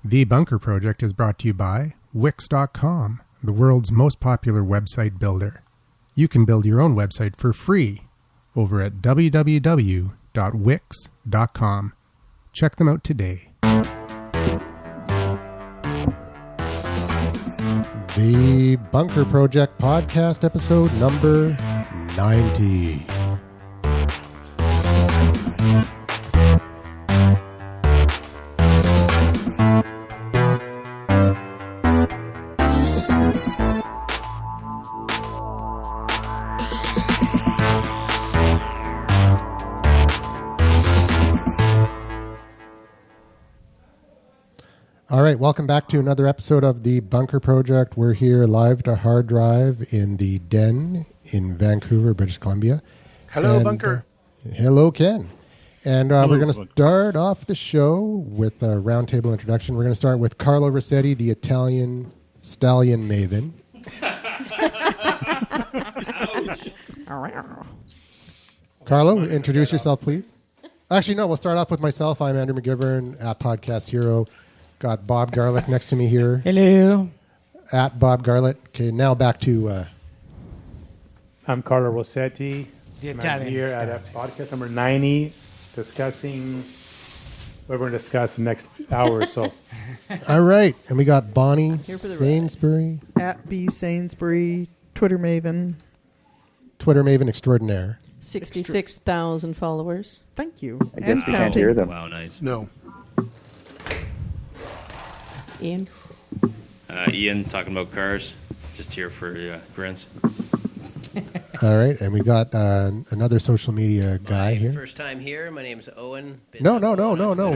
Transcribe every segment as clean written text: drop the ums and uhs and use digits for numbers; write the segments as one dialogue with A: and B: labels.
A: The Bunker Project is brought to you by Wix.com, the world's most popular website builder. You can build your own website for free over at www.wix.com. Check them out today. The Bunker Project podcast episode number 90. All right, welcome back to another episode of The Bunker Project. We're here live to Hard Drive in the Den in Vancouver, British Columbia.
B: Hello, Bunker.
A: Hello, Ken. And we're going to start off the show with a roundtable introduction. We're going to start with Carlo Rossetti, the Italian stallion maven. Carlo, introduce yourself, please. Actually, no, we'll start off with myself. I'm Andrew McGivern at Podcast Hero. Got Bob Garlick next to me here.
C: Hello.
A: At Bob Garlick. Okay, now back to...
D: I'm Carlo Rossetti.
C: The
D: I'm
C: Italian
D: here
C: style.
D: at podcast number 90, discussing what we're going to discuss the next hour or so.
A: All right, and we got Bonnie Sainsbury.
E: At B Sainsbury, Twitter maven.
A: Twitter maven extraordinaire.
F: 66,000 followers.
E: Thank you.
G: I guess you can't hear them.
B: Wow, nice. No.
F: Ian?
H: Ian, talking about cars. Just here for grins.
A: All right, and we got another social media guy here.
I: First time here. My name's Owen.
A: No.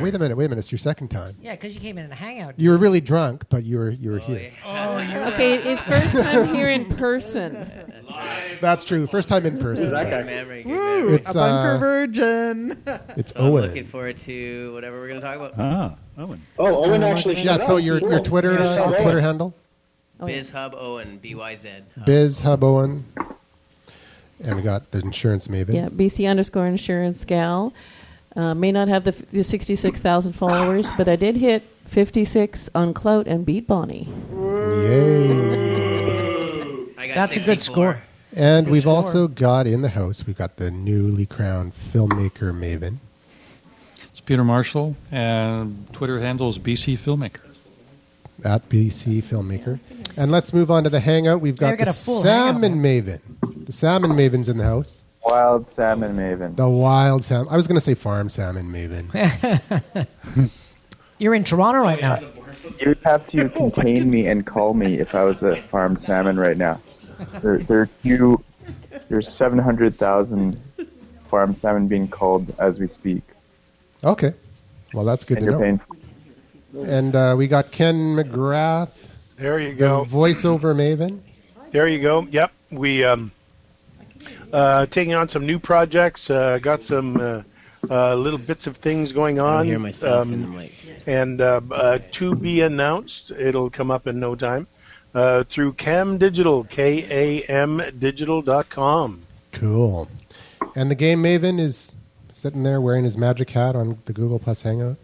A: Wait a minute. It's your second time.
C: Yeah, because you came in and hang out.
A: You were really drunk, but you were here.
I: Yeah.
F: Okay, it's first time here in person.
A: That's true. First time in person.
E: Woo,
A: It's
E: a bunker virgin.
A: It's
I: I'm
A: Owen.
I: looking forward to whatever we're going to talk about.
H: Owen.
G: Oh, Owen actually showed
A: Yeah.
G: up.
A: So your Twitter handle,
I: BizHub Owen, BYZ.
A: BizHub Owen, and we got the insurance maven.
F: Yeah, BC_insurance gal. May not have the 66,000 followers, but I did hit 56 on Clout and beat Bonnie.
A: Yay!
I: I got
C: That's
I: 64.
C: a good score.
A: And
C: Good
A: we've
C: score.
A: also got in the house, we've got the newly crowned filmmaker maven.
J: It's Peter Marshall, and Twitter handle is BC Filmmaker.
A: At BC Filmmaker. And let's move on to the hangout. We've got
C: Yeah, we got
A: the
C: a full
A: Salmon
C: hangout,
A: Maven. The Salmon Maven's in the house.
G: Wild salmon maven.
A: The wild salmon. I was going to say farm salmon maven.
C: You're in Toronto right now.
G: You would have to contain me and call me if I was a farmed salmon right now. There's 700,000 farmed salmon being culled as we speak.
A: Okay. Well, that's good
G: And
A: to
G: you're
A: know.
G: paying.
A: And we got Ken McGrath,
B: There you
A: the
B: go.
A: voiceover maven.
B: There you go. Yep. We taking on some new projects. Got some little bits of things going on.
I: I hear myself in the mic.
B: And to be announced. It'll come up in no time. Through Cam Digital, KAMdigital.com.
A: Cool. And the game maven is sitting there wearing his magic hat on the Google Plus Hangout.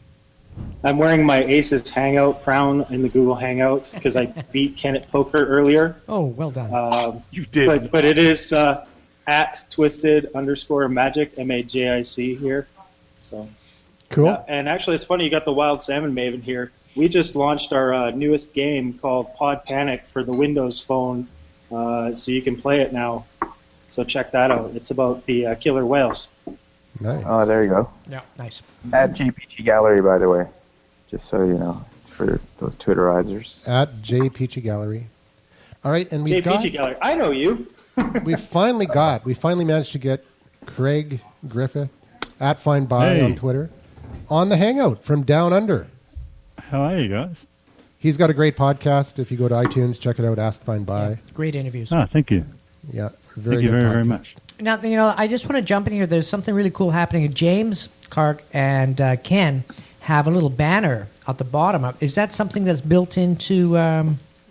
K: I'm wearing my Aces Hangout crown in the Google Hangout because I beat Ken at poker earlier.
C: Oh, well done.
B: You did.
K: But it is at twisted_magic, MAJIC here. So
A: Cool.
K: yeah. And actually, it's funny you got the Wild Salmon Maven here. We just launched our newest game called Pod Panic for the Windows Phone, so you can play it now. So check that out. It's about the killer whales.
A: Nice.
G: Oh, there you go.
C: Yeah, nice.
G: At JPG Gallery, by the way, just so you know, for those Twitterizers.
A: At J Peachy Gallery. All right, and we've got...
K: JPG Gallery. I know you.
A: we finally managed to get Craig Griffith at Find By on Twitter on the Hangout from Down Under.
J: How are you guys?
A: He's got a great podcast. If you go to iTunes, check it out. Ask Find By.
C: Yeah, great interviews.
J: Thank you.
A: Yeah,
J: Thank you
A: good
J: very, very
A: podcast.
J: much.
C: Now, I just want to jump in here. There's something really cool happening. James, Clark, and Ken have a little banner at the bottom. Is that something that's built into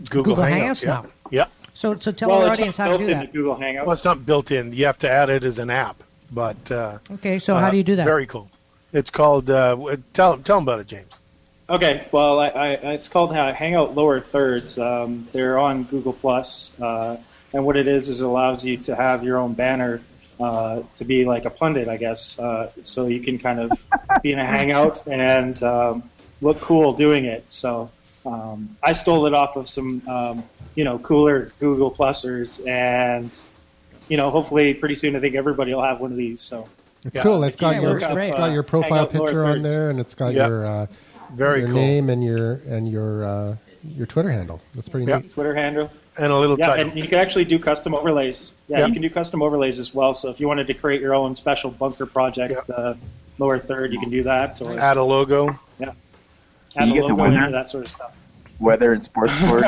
C: Google Hangouts now?
B: Yeah.
C: So tell our audience how to do that.
K: Google Hangouts.
B: Well, it's not built in. You have to add it as an app. But
C: okay, so how do you do that?
B: Very cool. It's called. Tell them about it, James.
K: Okay, well, it's called Hangout Lower Thirds. They're on Google Plus, and what it is it allows you to have your own banner to be like a pundit, I guess. So you can kind of be in a hangout and look cool doing it. So I stole it off of some, cooler Google Plusers, and hopefully pretty soon I think everybody will have one of these. So
A: it's cool. It's got
C: Yeah,
A: it's got your profile
K: Hangout Lower
A: picture on
K: Thirds.
A: there, and it's got
B: Yeah.
A: your
B: Very
A: your
B: cool.
A: name and your Twitter handle. That's pretty
B: Yeah.
A: neat.
K: Twitter handle.
B: And a little
K: Yeah,
B: title.
K: and you can actually do custom overlays. Yeah,
B: Yeah.
K: you can do custom overlays as well. So if you wanted to create your own special bunker project, Lower Third, you can do that. Or
B: Add a logo.
K: add
G: you
K: a
G: get the
K: logo,
G: winner?
K: any of that sort of stuff.
G: Weather and sports sport.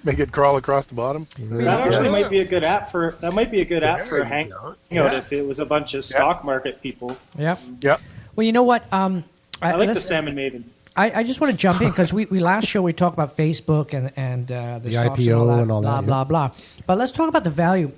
B: Make it crawl across the bottom.
K: That actually might be a good app for a
B: There
K: hangout.
B: you go.
K: If it was a bunch of stock market people.
C: Yep.
B: Yep.
C: Well, you know what?
K: I like the
C: let's-
K: Salmon Maven.
C: I just want to jump in because we last show we talked about Facebook and the stocks
A: IPO
C: and all that, blah, blah, blah. But let's talk about the value.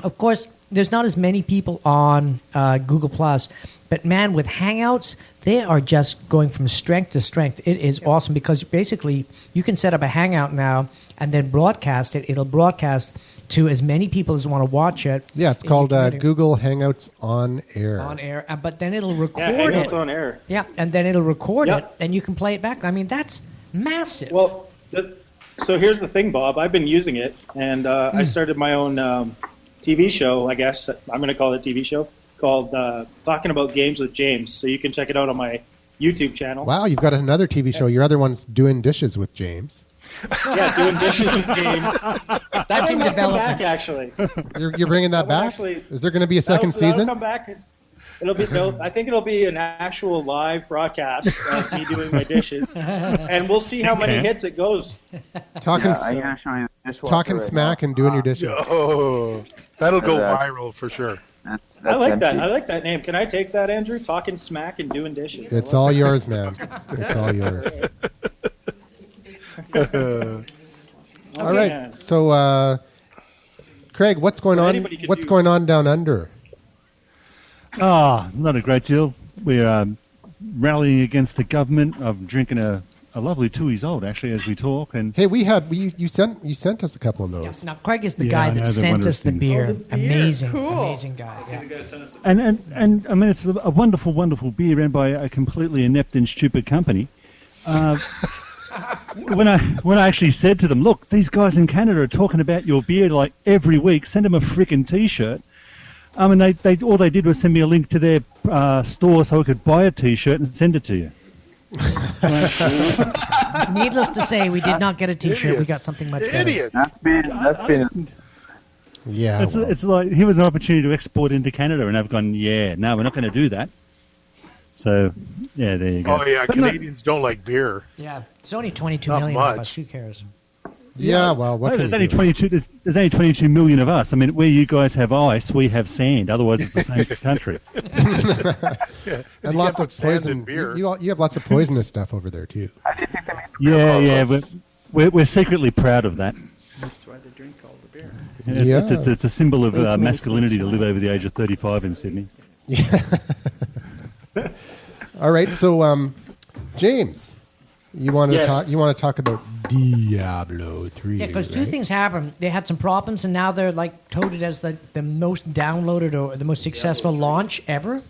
C: Of course, there's not as many people on Google Plus, but man, with Hangouts, they are just going from strength to strength. It is awesome because basically you can set up a Hangout now and then broadcast it. It'll broadcast to as many people as want to watch it.
A: Yeah, it's
C: in
A: called
C: your community.
A: Google Hangouts on Air.
C: On air, but then it'll record
K: Hangouts
C: it.
K: on air.
C: Yeah, and then it'll record
K: Yep.
C: it, and you can play it back. I mean, that's massive.
K: Well, so here's the thing, Bob. I've been using it, and I started my own TV show, I guess. I'm going to call it a TV show, called Talking About Games with James. So you can check it out on my YouTube channel.
A: Wow, you've got another TV show. Your other one's Doing Dishes with James.
K: Yeah, doing dishes with James.
C: That's in
K: Come
C: development.
K: back, actually.
A: You're bringing that
K: That will
A: back?
K: actually-
A: Is there going to be a second
K: That'll
A: season?
K: come back. It'll be. I think it'll be an actual live broadcast of me doing my dishes, and we'll see how many hits it goes.
A: Talking,
G: I'm gonna show you the dishwasher
A: talking
G: right
A: smack
G: now.
A: and doing your dishes.
B: Oh, that'll go
G: That-
B: viral for sure.
G: That's
K: I like that.
G: empty.
K: I like that name. Can I take that, Andrew? Talking smack and doing dishes.
A: It's all yours, man. It's all yours. All right.
K: man.
A: So, Craig, what's going on?
K: Anybody can
A: What's
K: do-
A: going on down under?
L: Not a great deal. We're rallying against the government. I'm drinking a lovely Tooheys Old, actually, as we talk. And
A: Hey, you sent us a couple of those.
C: Now, Craig is the
L: Yeah,
C: guy
L: I
C: that
L: know, they're
C: sent
L: one of
C: us the
L: those
C: beer.
E: things. Oh, the beer.
C: Amazing,
E: Cool.
C: amazing guy. Yeah.
L: and I mean, it's a wonderful, wonderful beer run by a completely inept and stupid company. When I actually said to them, look, these guys in Canada are talking about your beer like every week. Send them a freaking T-shirt. And they all they did was send me a link to their store so I could buy a T-shirt and send it to you.
C: Needless to say, we did not get a T-shirt. We got something much better.
B: Idiot.
G: That's been
A: Yeah.
L: It's,
A: well,
L: it's like here was an opportunity to export into Canada, and I've gone, no, we're not going to do that. So, yeah, there you go.
B: Oh yeah,
L: But no-
B: Canadians don't like beer.
C: Yeah, it's only 22
B: Not
C: million of
B: much.
C: us. Who cares?
A: yeah. Well, what
L: No,
A: can
L: there's
A: you
L: only
A: do?
L: 22. There's only 22 million of us. I mean, where you guys have ice, we have sand. Otherwise, it's the same country.
A: And lots of
B: put sand in
A: poison.
B: beer.
A: You have lots of poisonous stuff over there too.
L: Yeah. We're secretly proud of that.
E: That's why they drink all the beer.
L: It's a symbol of
A: It's
L: masculinity to live over the age of 35 in Sydney.
A: All right. So, James, you want to
K: Yes.
A: talk? You want to talk about Diablo 3?
C: Yeah, because two
A: right?
C: things happened. They had some problems, and now they're like touted as the most downloaded or the most successful launch ever.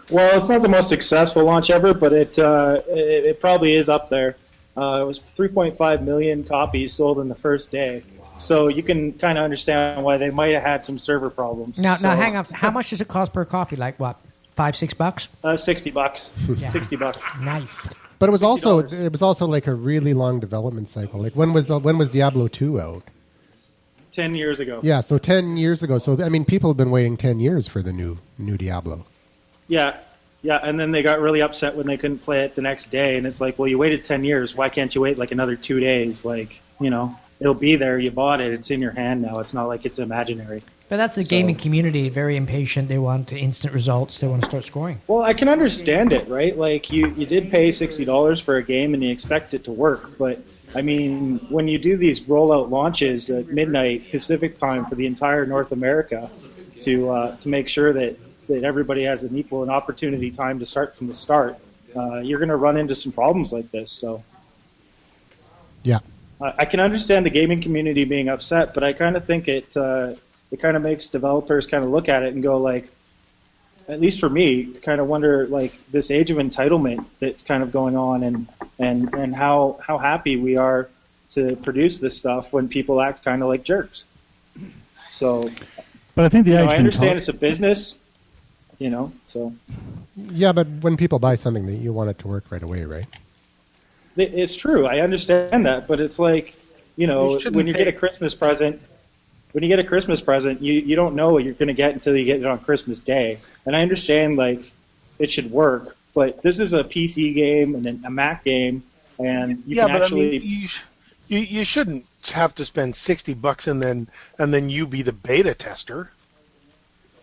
K: Well, it's not the most successful launch ever, but it probably is up there. It was 3.5 million copies sold in the first day, so you can kind of understand why they might have had some server problems.
C: Now,
K: So,
C: hang on. How much does it cost per coffee? Like what? $5-6?
K: $60.
C: Yeah.
K: $60.
C: Nice.
A: But it was also
K: $60.
A: like a really long development cycle. Like when was Diablo 2 out?
K: 10 years ago.
A: Yeah, so 10 years ago. So I mean, people have been waiting 10 years for the new Diablo.
K: Yeah, and then they got really upset when they couldn't play it the next day, and it's like, well, you waited 10 years. Why can't you wait like another 2 days? Like, it'll be there. You bought it. It's in your hand now. It's not like it's imaginary.
C: But that's the gaming community, very impatient. They want instant results. They want to start scoring.
K: Well, I can understand it, right? Like, you did pay $60 for a game, and you expect it to work. But, I mean, when you do these rollout launches at midnight Pacific time for the entire North America to make sure that everybody has an equal and opportunity time to start from the start, you're going to run into some problems like this. So,
A: Yeah.
K: I can understand the gaming community being upset, but I kind of think it kind of makes developers kind of look at it and go like, at least for me, to kind of wonder like this age of entitlement that's kind of going on, and how happy we are to produce this stuff when people act kind of like jerks. So,
L: But I think the age
K: I
L: of
K: understand
L: enti-
K: it's a business, so.
A: Yeah, but when people buy something, that you want it to work right away, right?
K: It's true. I understand that, but it's like,
B: You shouldn't
K: when you
B: pay-
K: get a Christmas present, you don't know what you're going to get until you get it on Christmas Day. And I understand, like, it should work, but this is a PC game and then a Mac game, and you can actually.
B: I mean, you shouldn't have to spend $60 and then you be the beta tester.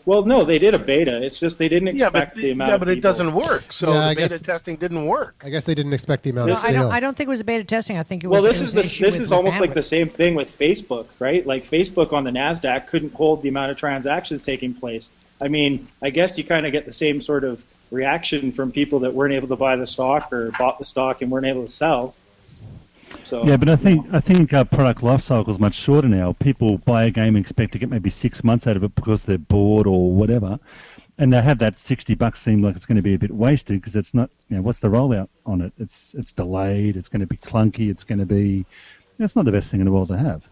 K: Well, no, they did a beta. It's just they didn't expect the amount.
B: But it doesn't work. So
A: Yeah, I
B: the beta
A: guess-
B: testing didn't work.
A: I guess they didn't expect the amount
C: No,
A: of sales.
C: I don't think it was beta testing. I think it was.
K: Well, this
C: it
K: is
C: was an issue
K: this
C: with
K: is almost like
C: bandwidth.
K: the same thing with Facebook, right? Like Facebook on the Nasdaq couldn't hold the amount of transactions taking place. I mean, I guess you kind of get the same sort of reaction from people that weren't able to buy the stock or bought the stock and weren't able to sell. So
L: Yeah, but I think product life cycle is much shorter now. People buy a game and expect to get maybe 6 months out of it because they're bored or whatever, and they have that $60 seem like it's going to be a bit wasted because it's not. What's the rollout on it? It's delayed. It's going to be clunky. It's going to be. It's not the best thing in the world to have.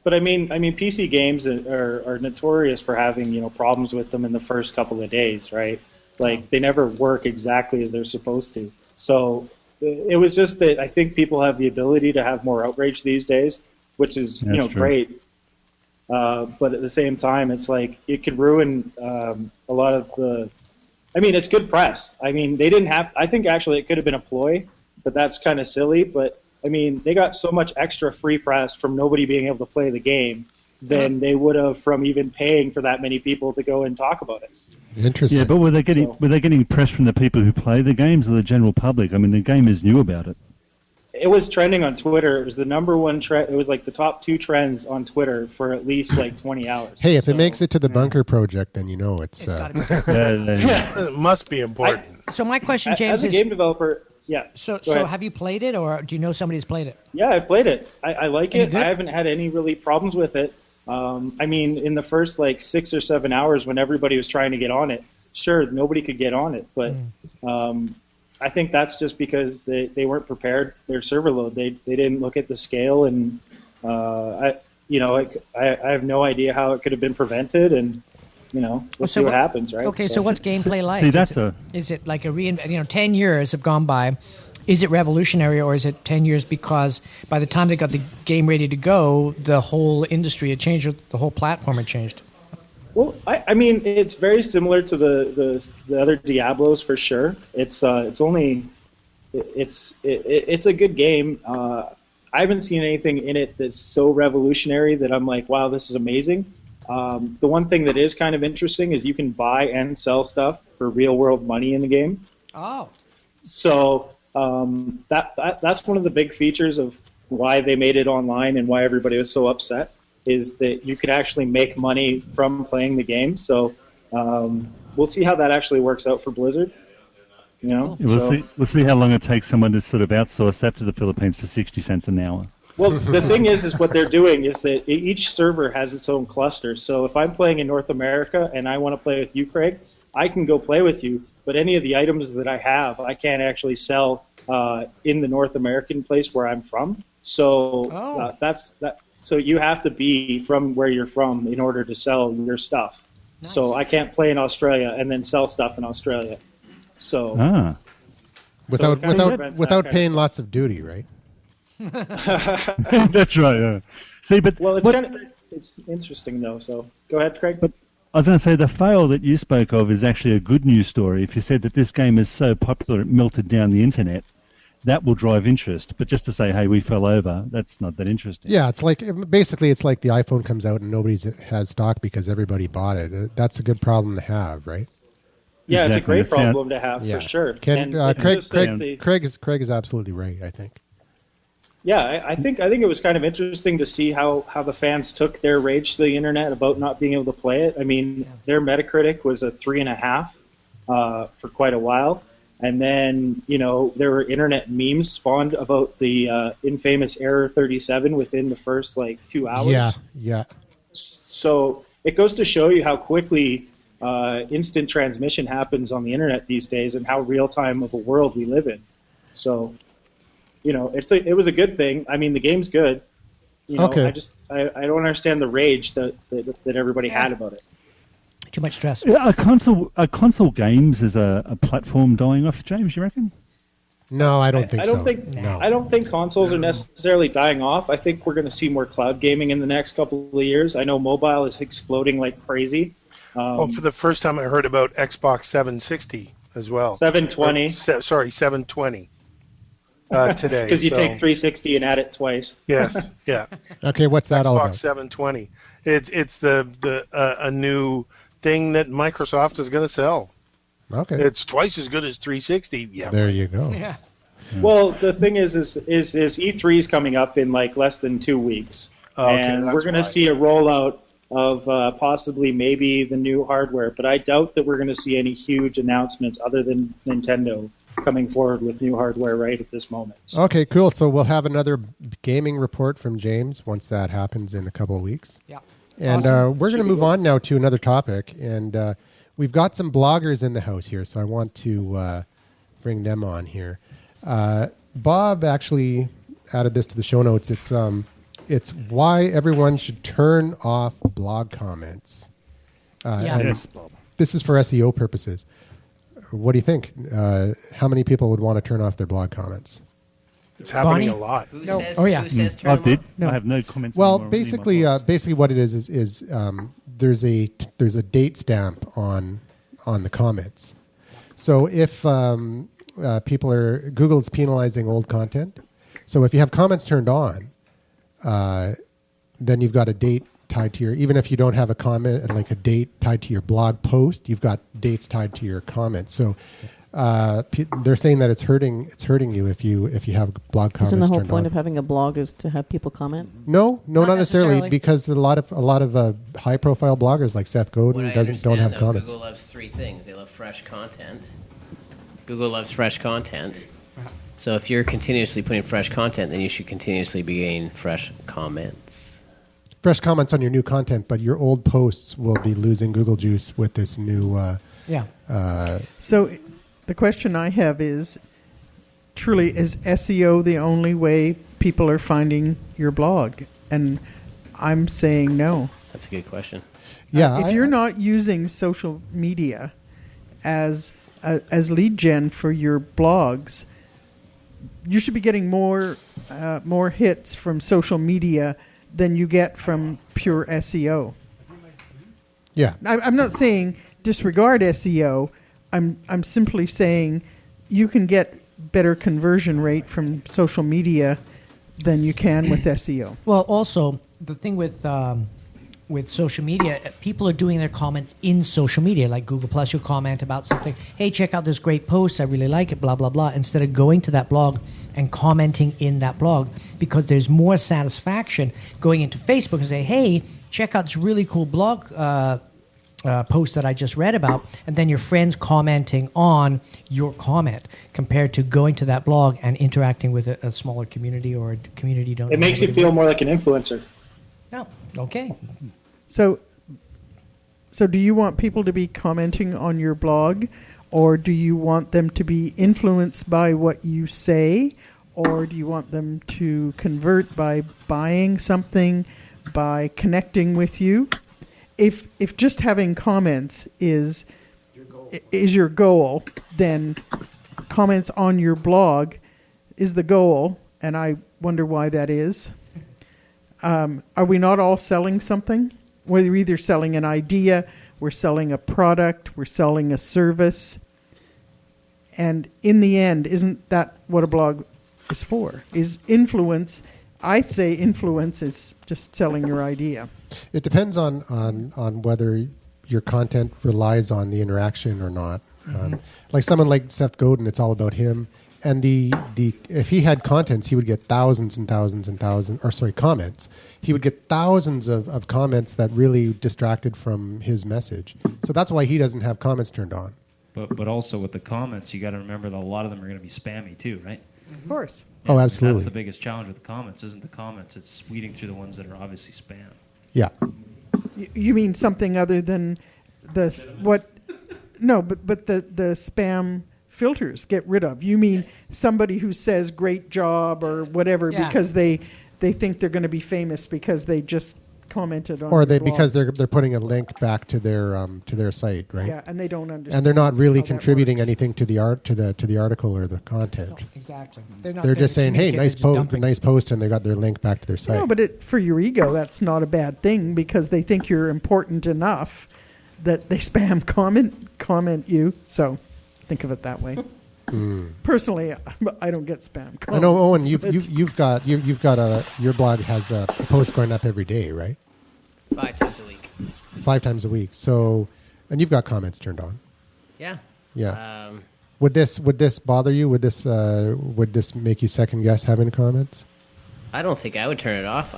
K: But I mean, PC games are notorious for having problems with them in the first couple of days, right? Like they never work exactly as they're supposed to. So it was just that I think people have the ability to have more outrage these days, which is
L: That's true.
K: great. But at the same time, it's like it could ruin a lot of the. I mean, it's good press. I mean, they didn't have. I think actually it could have been a ploy, but that's kind of silly. But I mean, they got so much extra free press from nobody being able to play the game than they would have from even paying for that many people to go and talk about it.
A: Interesting.
L: Yeah, but were they getting press from the people who play the games or the general public? I mean, the gamers knew about it.
K: It was trending on Twitter. It was the number one trend. It was like the top 2 trends on Twitter for at least like 20 hours.
A: Hey, if it makes it to the Bunker Project, then it's.
B: It must be important.
C: So my question, James,
K: as a
C: is
K: game developer, yeah.
C: So
K: Go ahead.
C: have you played it, or do you know somebody who's played it?
K: Yeah, I've played it. I like
C: Any
K: it.
C: good?
K: I haven't had any really problems with it. I mean, in the first like 6 or 7 hours when everybody was trying to get on it, sure, nobody could get on it. But I think that's just because they weren't prepared. Their server load, they didn't look at the scale, and I have no idea how it could have been prevented, and we'll see what happens, right?
C: Okay, so what's gameplay like?
L: See, that's
C: Is it like 10 years have gone by? Is it revolutionary, or is it 10 years because by the time they got the game ready to go, the whole industry had changed, the whole platform had changed?
K: Well, I mean, it's very similar to the other Diablos for sure. It's a good game. I haven't seen anything in it that's so revolutionary that I'm like, wow, this is amazing. The one thing that is kind of interesting is you can buy and sell stuff for real world money in the game.
C: Oh,
K: so that's one of the big features of why they made it online and why everybody was so upset. Is that you could actually make money from playing the game. So we'll see how that actually works out for Blizzard.
L: We'll see how long it takes someone to sort of outsource that to the Philippines for 60 cents an hour.
K: Well, the thing is what they're doing is that each server has its own cluster. So if I'm playing in North America and I want to play with you, Craig, I can go play with you. But any of the items that I have, I can't actually sell in the North American place where I'm from. So that's that. So you have to be from where you're from in order to sell your stuff. Nice. So I can't play in Australia and then sell stuff in Australia. So
A: without paying lots of duty, right?
L: That's right. Yeah. See, but
K: it's interesting though. So go ahead, Craig.
L: But I was going to say the fail that you spoke of is actually a good news story. If you said that this game is so popular it melted down the internet, that will drive interest. But just to say, hey, we fell over, that's not that interesting.
A: Yeah, it's like the iPhone comes out and nobody has stock because everybody bought it. That's a good problem to have, right?
K: Yeah, exactly. It's a great problem to have for sure.
A: Craig is absolutely right, I think.
K: Yeah, I think it was kind of interesting to see how the fans took their rage to the internet about not being able to play it. I mean, their Metacritic was a 3.5 for quite a while. And then, there were internet memes spawned about the infamous Error 37 within the first 2 hours.
A: Yeah.
K: So it goes to show you how quickly instant transmission happens on the internet these days, and how real time of a world we live in. So, it was a good thing. I mean, the game's good.
A: Okay.
K: I don't understand the rage that everybody had about it.
C: Too much stress.
L: Are console games as a platform dying off, James, you reckon?
A: No, I don't think so.
K: I don't think consoles are necessarily dying off. I think we're going to see more cloud gaming in the next couple of years. I know mobile is exploding like crazy.
B: For the first time I heard about Xbox 760 as well.
K: 720.
B: 720 today.
K: Because you take 360 and add it twice.
B: Yes, yeah.
A: Okay, what's that all about?
B: Xbox 720. It's a new thing that Microsoft is going to sell.
A: Okay.
B: It's twice as good as 360. Yeah.
A: There you go.
C: Yeah.
K: Well, the thing is E3 is coming up in less than 2 weeks, and we're going to see a rollout of possibly maybe the new hardware. But I doubt that we're going to see any huge announcements other than Nintendo coming forward with new hardware right at this moment.
A: Okay, cool. So we'll have another gaming report from James once that happens in a couple of weeks.
C: Yeah.
A: And we're going to move on now to another topic. And we've got some bloggers in the house here, so I want to bring them on here. Bob actually added this to the show notes. It's why everyone should turn off blog comments.
L: Yes, Bob.
A: This is for SEO purposes. What do you think? How many people would want to turn off their blog comments?
B: It's happening
C: Bonnie?
B: a lot.
I: Who
C: No.
I: says,
C: Oh, yeah.
I: who says turn
L: I
I: them
L: did.
I: off?
C: No.
L: I have no comments.
A: Well,
L: anymore
A: basically what it is there's a date stamp on the comments. So if Google's penalizing old content, so if you have comments turned on, then you've got a date tied to even if you don't have a comment, like a date tied to your blog post, you've got dates tied to your comments. So they're saying that it's hurting you if you have blog comments.
F: Isn't the whole
A: turned
F: point
A: on.
F: of having a blog is to have people comment?
A: No, not necessarily,
F: necessarily.
A: because a lot of high profile bloggers like Seth Godin
I: What I
A: don't
I: understand,
A: have
I: though,
A: comments.
I: Google loves three things. They love fresh content. Google loves fresh content. So if you're continuously putting fresh content, then you should continuously be getting fresh comments.
A: Fresh comments on your new content, but your old posts will be losing Google juice with this new.
E: So the question I have is, truly, is SEO the only way people are finding your blog? And I'm saying no.
I: That's a good question.
A: Yeah,
E: if you're not using social media as lead gen for your blogs, you should be getting more hits from social media than you get from pure SEO.
A: Yeah,
E: I'm not saying disregard SEO. I'm simply saying you can get better conversion rate from social media than you can with SEO.
C: Well, also the thing with social media, people are doing their comments in social media, like Google Plus. You'll comment about something. Hey, check out this great post. I really like it. Blah blah blah. Instead of going to that blog and commenting in that blog, because there's more satisfaction going into Facebook and say, hey, check out this really cool blog post that I just read about, and then your friends commenting on your comment compared to going to that blog and interacting with a smaller community or a community you don't know.
K: It makes you feel more like an influencer.
C: Oh, okay.
E: So do you want people to be commenting on your blog, or do you want them to be influenced by what you say, or do you want them to convert by buying something, by connecting with you? If just having comments is your goal, then comments on your blog is the goal, and I wonder why that is. Are we not all selling something? We're either selling an idea, we're selling a product, we're selling a service. And in the end, isn't that what a blog is for? Is influence. I say influence is just selling your idea.
A: it depends on whether your content relies on the interaction or not. Like someone like Seth Godin, it's all about him. And if he had contents, he would get thousands and thousands and thousands, comments. He would get thousands of comments that really distracted from his message. So that's why he doesn't have comments turned on.
M: But also with the comments, you got to remember that a lot of them are going to be spammy too, right?
E: Of course.
A: Oh, absolutely.
M: That's the biggest challenge with the comments. Isn't the comments? It's weeding through the ones that are obviously spam.
A: Yeah.
E: You mean something other than the what? No, but the spam filters get rid of. You mean somebody who says "great job" or whatever because they think they're going to be famous because they just commented on,
A: or
E: your
A: because
E: blog.
A: they're putting a link back to their site, right?
E: Yeah, and they don't understand.
A: And they're not really
E: how that
A: contributing
E: works.
A: anything to the the article or the content.
C: No, exactly.
A: They're just saying, "Hey, nice post," and they got their link back to their site.
E: No, but for your ego, that's not a bad thing because they think you're important enough that they spam comment you. So think of it that way. Personally, I don't get spam comments.
A: I know, Owen.
E: but-
A: You've got your blog has a post going up every day, right?
I: 5 times a week.
A: 5 times a week. So, and you've got comments turned on.
I: Yeah.
A: Yeah. Would this bother you? Would this make you second guess having comments?
I: I don't think I would turn it off.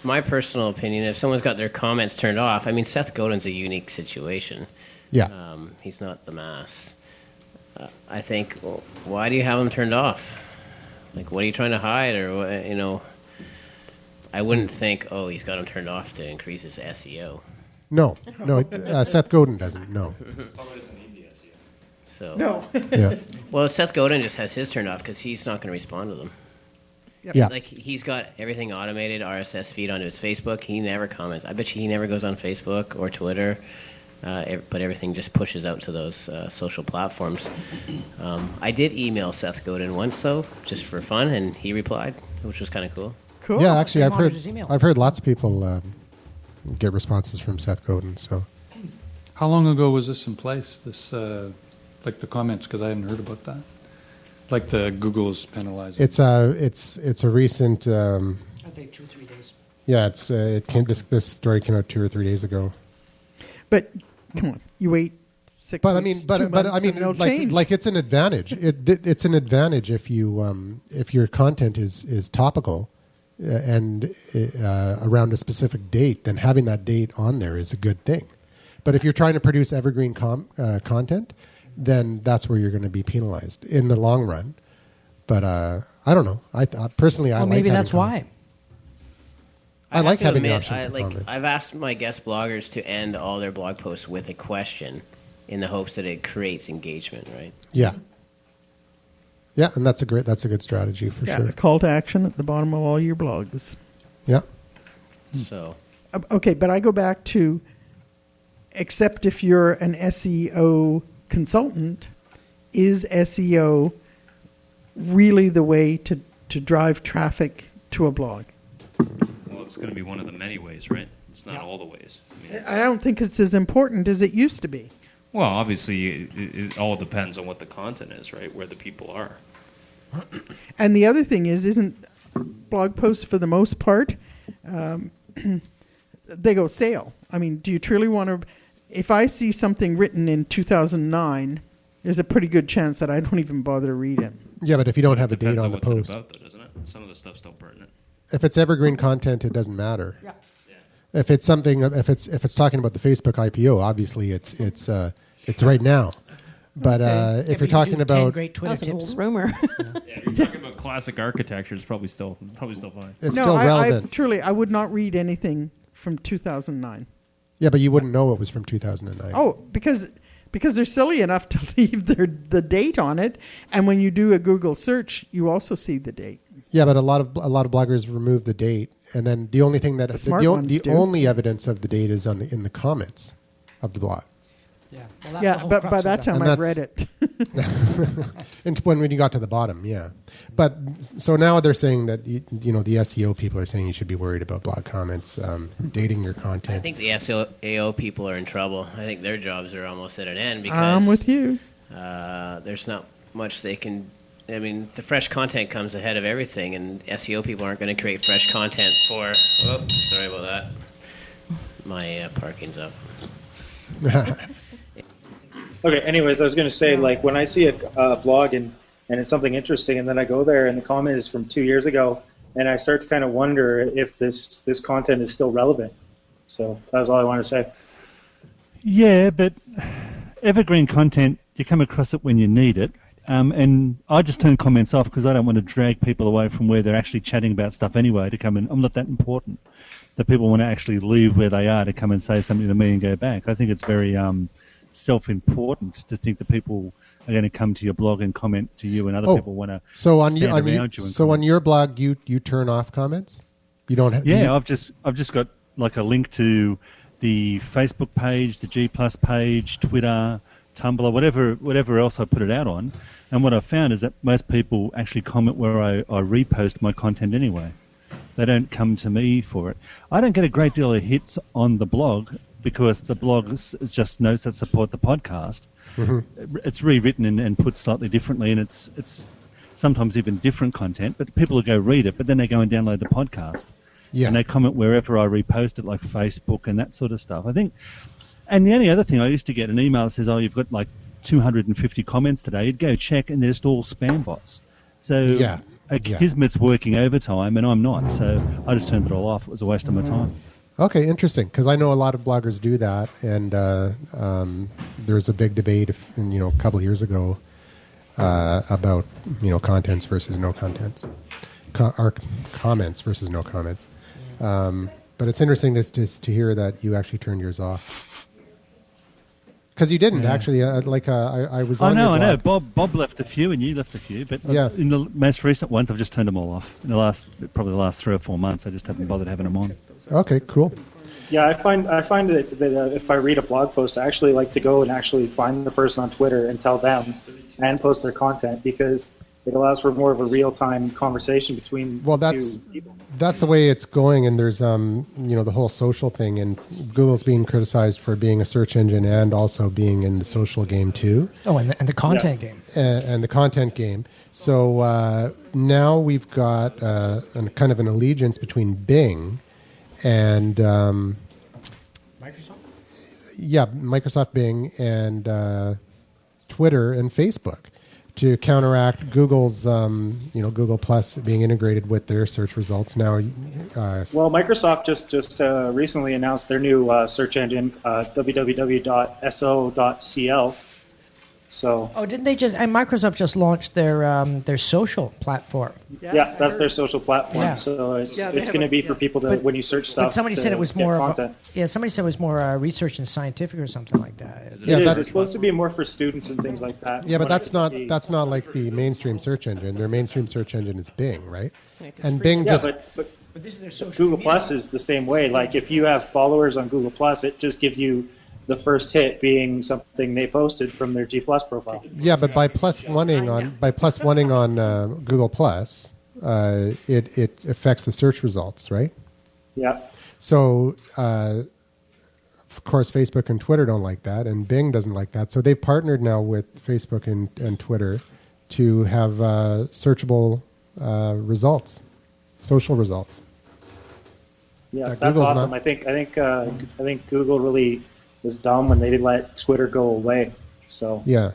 I: My personal opinion, if someone's got their comments turned off, I mean, Seth Godin's a unique situation.
A: Yeah.
I: He's not the mass. I think, well, why do you have them turned off? Like, what are you trying to hide? Or, I wouldn't think, oh, he's got them turned off to increase his SEO.
A: No. Seth Godin doesn't. No.
I: So
E: no.
A: Yeah.
I: Well, Seth Godin just has his turned off because he's not going to respond to them.
E: Yep.
A: Yeah.
I: Like, he's got everything automated, RSS feed onto his Facebook. He never comments. I bet you he never goes on Facebook or Twitter. But everything just pushes out to those social platforms. I did email Seth Godin once, though, just for fun, and he replied, which was kind of cool.
E: Cool.
A: Yeah, actually,
C: He monitors his email.
A: I've heard lots of people get responses from Seth Godin. So,
J: How long ago was this in place? This, like the comments, because I haven't heard about that. Like the Google's penalizing.
A: it's a recent.
C: I'd say 2 or 3 days.
A: Yeah, this story came out 2 or 3 days ago.
E: But come on, you wait 6
A: But I
E: weeks,
A: mean,
E: 2 months, and they'll change.
A: like it's an advantage. It's an advantage if your content is topical and around a specific date. Then having that date on there is a good thing. But if you're trying to produce evergreen content, then that's where you're going to be penalized in the long run. But I don't know. I personally, I
C: Well,
A: like
C: maybe
A: having
C: that's why.
A: I like
I: have to
A: having the
I: admit,
A: option for comments.
I: I've asked my guest bloggers to end all their blog posts with a question in the hopes that it creates engagement, right?
A: Yeah. Yeah, and that's a good strategy for
E: yeah,
A: sure.
E: the call to action at the bottom of all your blogs.
A: Yeah.
I: So
E: Okay, but I go back to, except if you're an SEO consultant, is SEO really the way to drive traffic to a blog?
M: Well, it's going to be one of the many ways, right? It's not all the ways. I mean,
E: I don't think it's as important as it used to be.
M: well, obviously, it all depends on what the content is, right? Where the people are.
E: And the other thing isn't blog posts for the most part, they go stale. I mean, do you truly want to? If I see something written in 2009, there's a pretty good chance that I don't even bother to read it.
A: Yeah, but if you don't have a date
M: Depends
A: on the
M: what's
A: post,
M: it about, though, doesn't it? Some of the stuff's still pertinent.
A: if it's evergreen content, it doesn't matter.
C: Yeah.
A: If it's something, if it's talking about the Facebook IPO, obviously it's right now. But
E: Okay.
A: if you're talking about,
C: great Twitter
F: That was an
C: tips.
F: old rumor.
M: Yeah, if you're talking about classic architecture, it's probably still fine.
A: it's
E: no,
A: still
E: I
A: relevant.
E: truly, I would not read anything from 2009.
A: Yeah, but you wouldn't know it was from 2009.
E: Oh, because they're silly enough to leave the date on it, and when you do a Google search, you also see the date.
A: Yeah, but a lot of bloggers remove the date, and then the only thing that
E: The smart ones do.
A: only evidence of the date is in the comments of the blog.
C: Yeah, well, that's the
E: Yeah,
C: whole
E: but
C: crux
E: by
C: of
E: that
C: it.
E: time
A: And
E: I've read
A: that's-
E: it.
A: And when you got to the bottom, yeah. But so now they're saying that the SEO people are saying you should be worried about blog comments, dating your
I: I
A: content.
I: think the SEO people are in trouble. I think their jobs are almost at an end because
E: I'm with you.
I: there's not much they can. I mean, the fresh content comes ahead of everything, and SEO people aren't going to create fresh content for. Oops, sorry about that. My parking's up.
K: Okay, anyways, I was going to say, like, when I see a blog and it's something interesting, and then I go there and the comment is from 2 years ago, and I start to kind of wonder if this content is still relevant. So that was all I want to say.
L: Yeah, but evergreen content You come across it when you need it. And I just turn comments off because I don't want to drag people away from where they're actually chatting about stuff anyway to come in. I'm not that important. That people want to actually leave where they are to come and say something to me and go back. I think it's very self-important to think that people are going to come to your blog and comment to you, and other people want to stand around you.
A: So on your blog, you turn off comments? You don't have...
L: Yeah, I've just got like a link to the Facebook page, the G+ page, Twitter, Tumblr, whatever else I put it out on. And what I've found is that most people actually comment where I repost my content anyway. They don't come to me for it. I don't get a great deal of hits on the blog because the blog is just notes that support the podcast. Mm-hmm. It's rewritten and put slightly differently, and it's sometimes even different content, but people will go read it, but then they go and download the podcast. Yeah. And they comment wherever I repost it, like Facebook and that sort of stuff. I think, and the only other thing, I used to get an email that says, oh, you've got like 250 comments today. You'd go check, and they're just all spam bots. So Kismet's working overtime, and I'm not. So I just turned it all off. It was a waste of my time.
A: Okay, interesting. Because I know a lot of bloggers do that, and there was a big debate, a couple of years ago about contents versus no contents, or comments versus no comments. But it's interesting just to hear that you actually turned yours off. Because you didn't actually. I was. I
L: know. Bob left a few, and you left a few. But in the most recent ones, I've just turned them all off. In the last 3 or 4 months, I just haven't bothered having them on.
A: Okay, cool.
K: Yeah, I find that if I read a blog post, I actually like to go and actually find the person on Twitter and tell them and post their content, because it allows for more of a real-time conversation between two people.
A: That's the way it's going, and there's the whole social thing, and Google's being criticized for being a search engine and also being in the social game too.
C: Oh, and the content game.
A: And the content game. So now we've got kind of an allegiance between Bing and
C: Microsoft?
A: Yeah, Microsoft Bing and Twitter and Facebook, to counteract Google's, Google Plus being integrated with their search results now.
K: Well, Microsoft just recently announced their new search engine, www.so.cl. So.
C: Oh, didn't they just? And Microsoft just launched their social platform.
K: Yeah, that's their social platform. Yeah. So it's going to be for people to when you search stuff.
C: But somebody said it was more
K: content.
C: Somebody said it was more research and scientific or something like that.
K: It's supposed to be more for students and things like that.
A: Yeah, but that's not like the mainstream search engine. Their mainstream search engine is Bing, right? And Bing
K: but this is their social Google Plus is the same way. Like if you have followers on Google Plus, it just gives you the first hit being something they posted from their G+ profile.
A: Yeah, but by plus oneing on Google Plus, it affects the search results, right?
K: Yeah.
A: So, of course, Facebook and Twitter don't like that, and Bing doesn't like that. So they've partnered now with Facebook and Twitter to have searchable results, social results.
K: Yeah, that's awesome. I think Google really was dumb when they didn't let Twitter go away. So
A: yeah.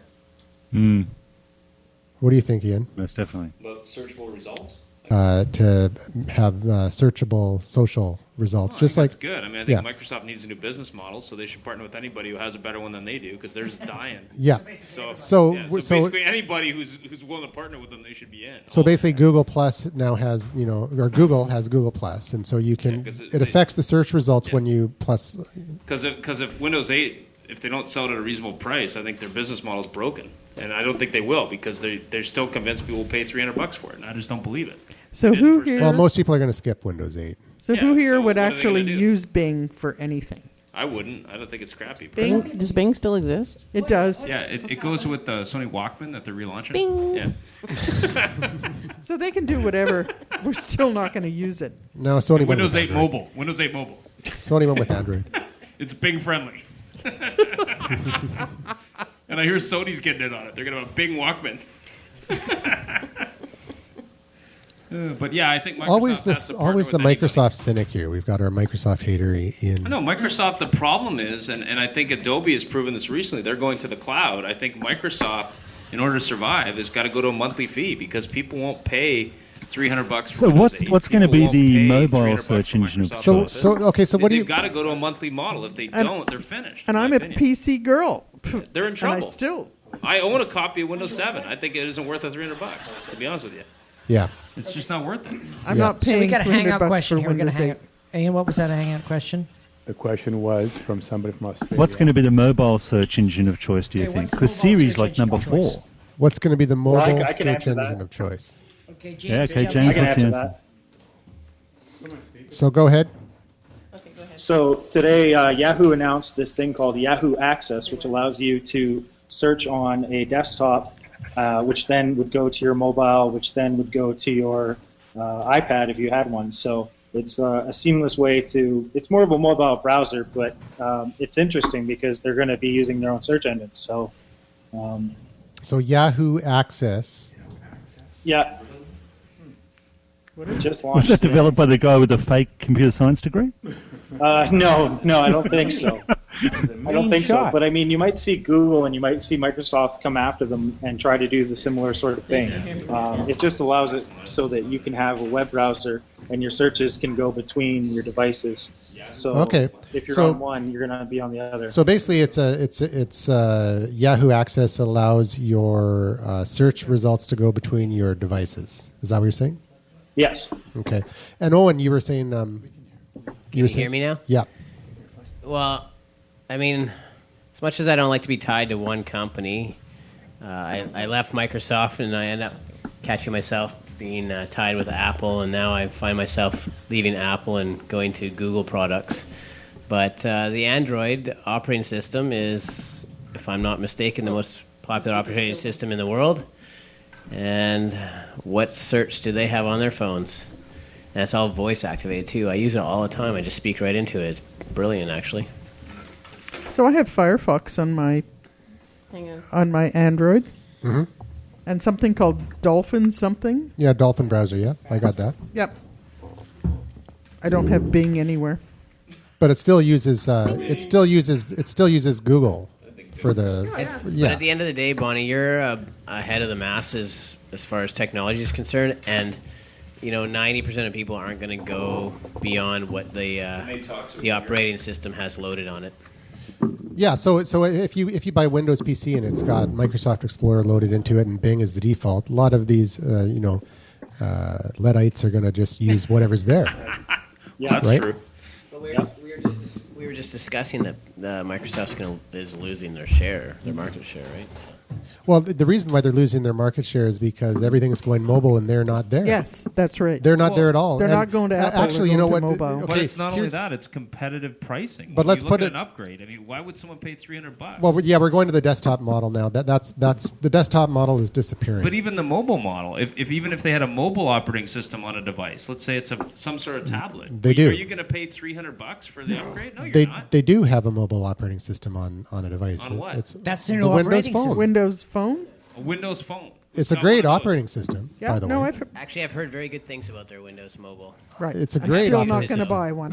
A: What do you think, Ian?
L: Most definitely.
M: About searchable results?
A: To have searchable social results,
M: that's good. I mean, I think Microsoft needs a new business model, so they should partner with anybody who has a better one than they do, because they're just dying.
A: Yeah.
M: So basically, anybody who's willing to partner with them, they should be in.
A: So basically, Google Plus now has or Google has Google Plus, and so you can it affects the search results when you plus.
M: Because if Windows 8, if they don't sell it at a reasonable price, I think their business model is broken, and I don't think they will, because they're still convinced people will pay $300 for it, and I just don't believe it.
E: So who here?
A: Well, most people are going to skip Windows 8.
E: So who here would actually use Bing for anything?
M: I wouldn't. I don't think it's crappy.
F: Bing? Does Bing still exist?
E: It does.
M: Yeah, it goes with the Sony Walkman that they're relaunching.
F: Bing.
M: Yeah.
E: So they can do whatever. We're still not going to use it.
A: No, Sony.
M: Windows 8 Mobile. Windows 8 Mobile.
A: Sony went with Android.
M: It's Bing friendly. And I hear Sony's getting in on it. They're going to have a Bing Walkman. But yeah, I think Microsoft
A: always the Microsoft cynic here. We've got our Microsoft hater in.
M: No, Microsoft. The problem is, and I think Adobe has proven this recently. They're going to the cloud. I think Microsoft, in order to survive, has got to go to a monthly fee, because people won't pay $300.
L: So what's going to be the mobile search engine?
A: So what do you?
M: They've got to go to a monthly model. If they don't, they're finished.
E: And I'm a PC girl.
M: They're in trouble.
E: And I still
M: I own a copy of Windows 7. I think it isn't worth the $300, to be honest with you.
A: Yeah.
M: It's just not worth it.
E: I'm not
C: So we
E: paying
C: got a
E: 300
C: hangout
E: bucks
C: question
E: for
C: here. We're going to
E: Windows
C: hang
E: 8.
C: Ian, what was that hangout question?
D: The question was from somebody from Australia.
L: What's going to be the mobile search engine of choice, do you
C: Okay,
L: think?
C: what's the
L: Because
C: mobile
L: Siri's
C: search
L: like
C: engine
L: number
C: of choice?
L: 4.
A: What's going to be the mobile
K: Well, I can
A: search
K: answer
A: engine
K: that.
A: of choice?
C: Okay, James.
L: Yeah, okay,
C: jump
L: James
K: I
C: in.
K: can
L: wants the
K: answer
L: answer.
K: that.
A: So go ahead.
K: So today, Yahoo announced this thing called Yahoo Access, which allows you to search on a desktop, which then would go to your mobile, which then would go to your iPad if you had one. So it's a seamless way to. It's more of a mobile browser, but it's interesting because they're going to be using their own search engine. So,
A: So Yahoo Access.
K: yeah. Just launched
L: Was that
K: today.
L: developed by the guy with the fake computer science degree?
K: No, I don't think so. I don't think so.
D: shot.
K: But I mean, you might see Google and you might see Microsoft come after them and try to do the similar sort of thing. It just allows it so that you can have a web browser and your searches can go between your devices. So
A: Okay.
K: if you're
A: So-
K: on one, you're going to be on the other.
A: So basically, it's Yahoo Access allows your search results to go between your devices. Is that what you're saying?
K: Yes.
A: Okay. And Owen, you were saying.
I: Can you hear me now?
A: Yeah.
I: Well, I mean, as much as I don't like to be tied to one company, I left Microsoft and I ended up catching myself being tied with Apple, and now I find myself leaving Apple and going to Google products. But the Android operating system is, if I'm not mistaken, the most popular operating system in the world. And what search do they have on their phones? And it's all voice activated too. I use it all the time. I just speak right into it. It's brilliant, actually.
E: So I have Firefox on my Android,
A: Mhm.
E: and something called Dolphin something.
A: Yeah, Dolphin browser. Yeah, I got that.
E: Yep. I don't have Bing anywhere.
A: But it still uses Google for the
I: But at the end of the day, Bonnie, you're ahead of the masses as far as technology is concerned, and 90% of people aren't going to go beyond what the operating system has loaded on it.
A: Yeah, so if you buy Windows PC and it's got Microsoft Explorer loaded into it and Bing is the default, a lot of these Luddites are going to just use whatever's there.
K: Yeah,
M: That's
A: right?
M: true.
I: But we were just discussing that Microsoft is losing their share, their market share, right?
A: Well, the reason why they're losing their market share is because everything is going mobile and they're not there.
E: Yes, that's right.
A: They're not there at all.
E: They're
A: And
E: not going to Apple.
A: Actually,
E: they're
A: you know
E: going
A: what?
E: to mobile.
M: But it's not only
A: here's-
M: that; it's competitive pricing.
A: But
M: When
A: let's
M: you
A: put
M: look
A: it-
M: at an upgrade. I mean, why would someone pay $300?
A: Well, yeah, we're going to the desktop model now. That's the desktop model is disappearing.
M: But even the mobile model, even if they had a mobile operating system on a device, let's say it's some sort of tablet,
A: They do.
M: Are you going to pay $300 for the upgrade? No, you're
A: they
M: not.
A: they do have a mobile operating system on a device.
M: On what?
C: That's their
A: the
C: new
A: Windows
C: operating
A: Phone.
C: system.
E: Windows Phone.
M: A Windows Phone.
A: It's a
M: got
A: great
M: one of those.
A: operating system,
E: Yeah,
A: by the
E: no,
A: way.
I: Actually, I've heard very good things about their Windows Mobile.
E: Right.
A: It's a
E: I'm
A: great
E: still
A: operating
E: not going to
A: system.
E: buy one.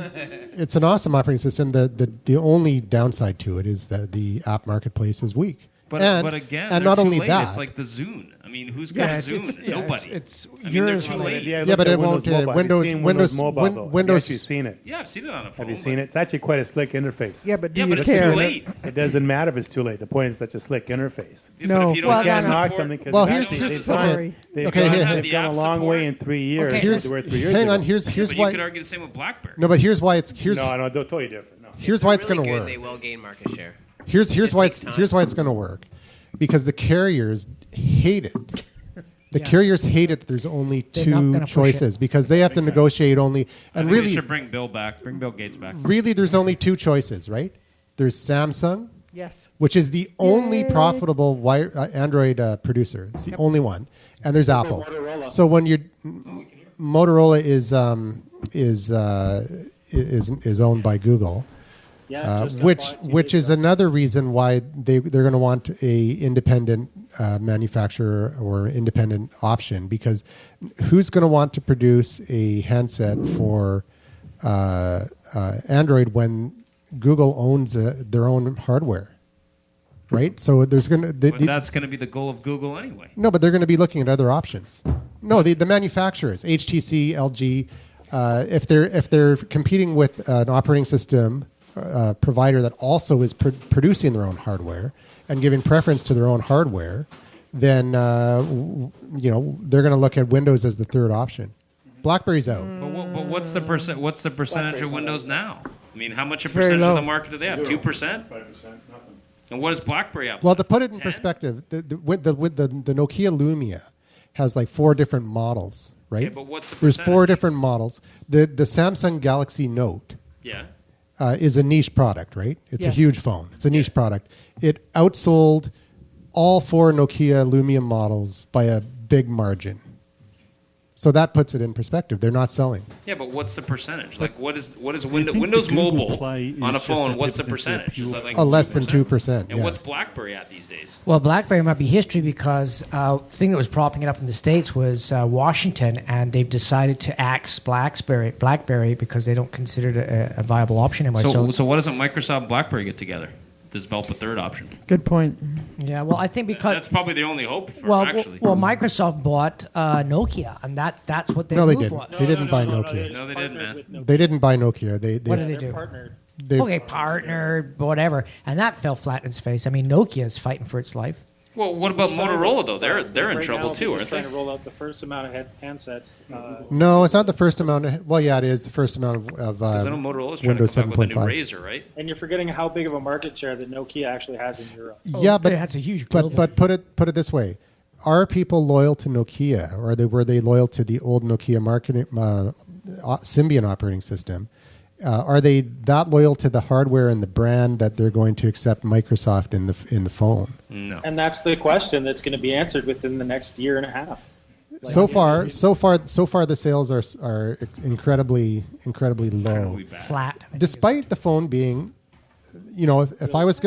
A: It's an awesome operating system. The only downside to it is that the app marketplace is weak.
M: But again,
A: and
M: they're
A: not
M: too
A: only
M: late.
A: that,
M: It's like the Zune. I mean, who's
C: Yeah,
M: got a
C: it's-
M: Zune?
C: yeah,
M: Nobody.
C: it's
M: I mean,
C: years
M: they're too
C: late.
M: late.
A: Yeah, but it won't,
D: Mobile.
A: Windows-
D: Have you seen
A: Windows-
D: Mobile,
A: Win-
D: though?
A: Windows-
D: Have you seen it?
M: Yeah, I've seen it on a phone.
D: Have you seen it? It's actually quite a slick interface.
E: Yeah, but do
M: Yeah,
E: you
M: but it's
E: care?
M: too late.
D: It doesn't matter if it's too late. The point is such a slick interface.
M: Yeah,
E: No.
M: But if you don't
E: Well,
M: have
D: Can't
E: no, no.
D: knock
M: support-
D: something because
A: Well,
D: they've
A: here's-
E: Sorry.
D: they've
A: Okay,
D: gone,
A: here-
D: they've
M: The
D: gone a
M: app
D: long
M: support.
D: way in 3 years.
C: Okay.
A: here's
D: They were 3 years
A: hang
D: ago.
A: on. Here's
M: but
A: why.
M: you could argue the same with BlackBerry.
A: No, but here's why it's
D: No, they're totally different. No.
A: here's why it's
I: Really
A: going to
I: good,
A: work.
I: They will gain market share.
A: Here's
I: just
A: why
I: takes
A: it's
I: time.
A: here's why it's going to work, because the carriers hate it. The carriers hate it that there's only
C: They're not
A: two
C: gonna push
A: choices because they have to negotiate only.
M: I
A: And
M: think they
A: really,
M: should bring Bill back. Bring Bill Gates back.
A: really, there's only two choices, right? There's Samsung,
E: Yes.
A: which is the only profitable Android producer. It's the only one, and there's Apple. So when you're Motorola is owned by Google.
K: Yeah, just got
A: which
K: bought 2
A: which
K: days
A: is
K: ago.
A: another reason why they're going to want a independent manufacturer or independent option, because who's going to want to produce a handset for Android when Google owns their own hardware, right? So there's going to
M: But that's going to be the goal of Google anyway.
A: no, but they're going to be looking at other options. No, the manufacturers, HTC, LG, if they're competing with an operating system provider that also is producing their own hardware, and giving preference to their own hardware, then they're going to look at Windows as the third option. BlackBerry's out.
M: But what's the What's the percentage of Windows now? I mean, how much a
E: very
M: percentage of
E: low.
M: the market do they have? 2%. 5%, nothing. And what is BlackBerry up?
A: Well, to put it in
M: 10?
A: perspective, the Nokia Lumia has like 4 different models, right?
M: Okay, but what's the
A: There's 4
M: percentage?
A: different models. The Samsung Galaxy Note
M: Yeah.
A: is a niche product, right? It's a
E: Yes.
A: huge phone. It's a niche product. It outsold all 4 Nokia Lumia models by a big margin. So that puts it in perspective. They're not selling.
M: Yeah, but what's the percentage? Like, what is
L: think
M: Windows
L: the Google
M: Mobile
L: Play is
M: on a
L: just
M: phone?
L: a
M: What's the
L: difference of
M: percentage? Is that like
A: Less than 2%.
M: And
A: yeah.
M: what's BlackBerry at these days?
C: Well, BlackBerry might be history because the thing that was propping it up in the States was Washington, and they've decided to axe BlackBerry because they don't consider it a viable option anymore.
M: So why doesn't Microsoft BlackBerry get together? Develop a third option.
E: Good point.
C: yeah, well, I think because
M: That's probably the only hope for them, actually.
C: Microsoft bought Nokia, and that's what their
A: No, they
C: move
A: didn't.
C: was.
A: They didn't buy Nokia.
M: No, they didn't, man.
A: They didn't buy Nokia. They
C: What did they do?
K: Partnered.
C: Okay, partner, whatever, and that fell flat in its face. I mean, Nokia is fighting for its life.
M: Well, what about Motorola though? They're in
K: Right
M: trouble
K: now,
M: too,
K: they're
M: aren't they?
K: trying to roll out the first amount of handsets.
A: No, it's not the first amount. Well, yeah, it is the first amount of
M: Because I know Motorola's trying
A: Windows
M: to come back with a new
A: 7.5.
M: Razor, right?
K: And you're forgetting how big of a market share that Nokia actually has in Europe.
A: Yeah, but
C: that's a huge.
A: But put it this way: are people loyal to Nokia, or were they loyal to the old Nokia marketing Symbian operating system? Are they that loyal to the hardware and the brand that they're going to accept Microsoft in the phone?
M: No.
K: And that's the question that's going to be answered within the next year and a half.
A: So far, the sales are incredibly low.
C: Flat.
A: Despite the phone being, if I was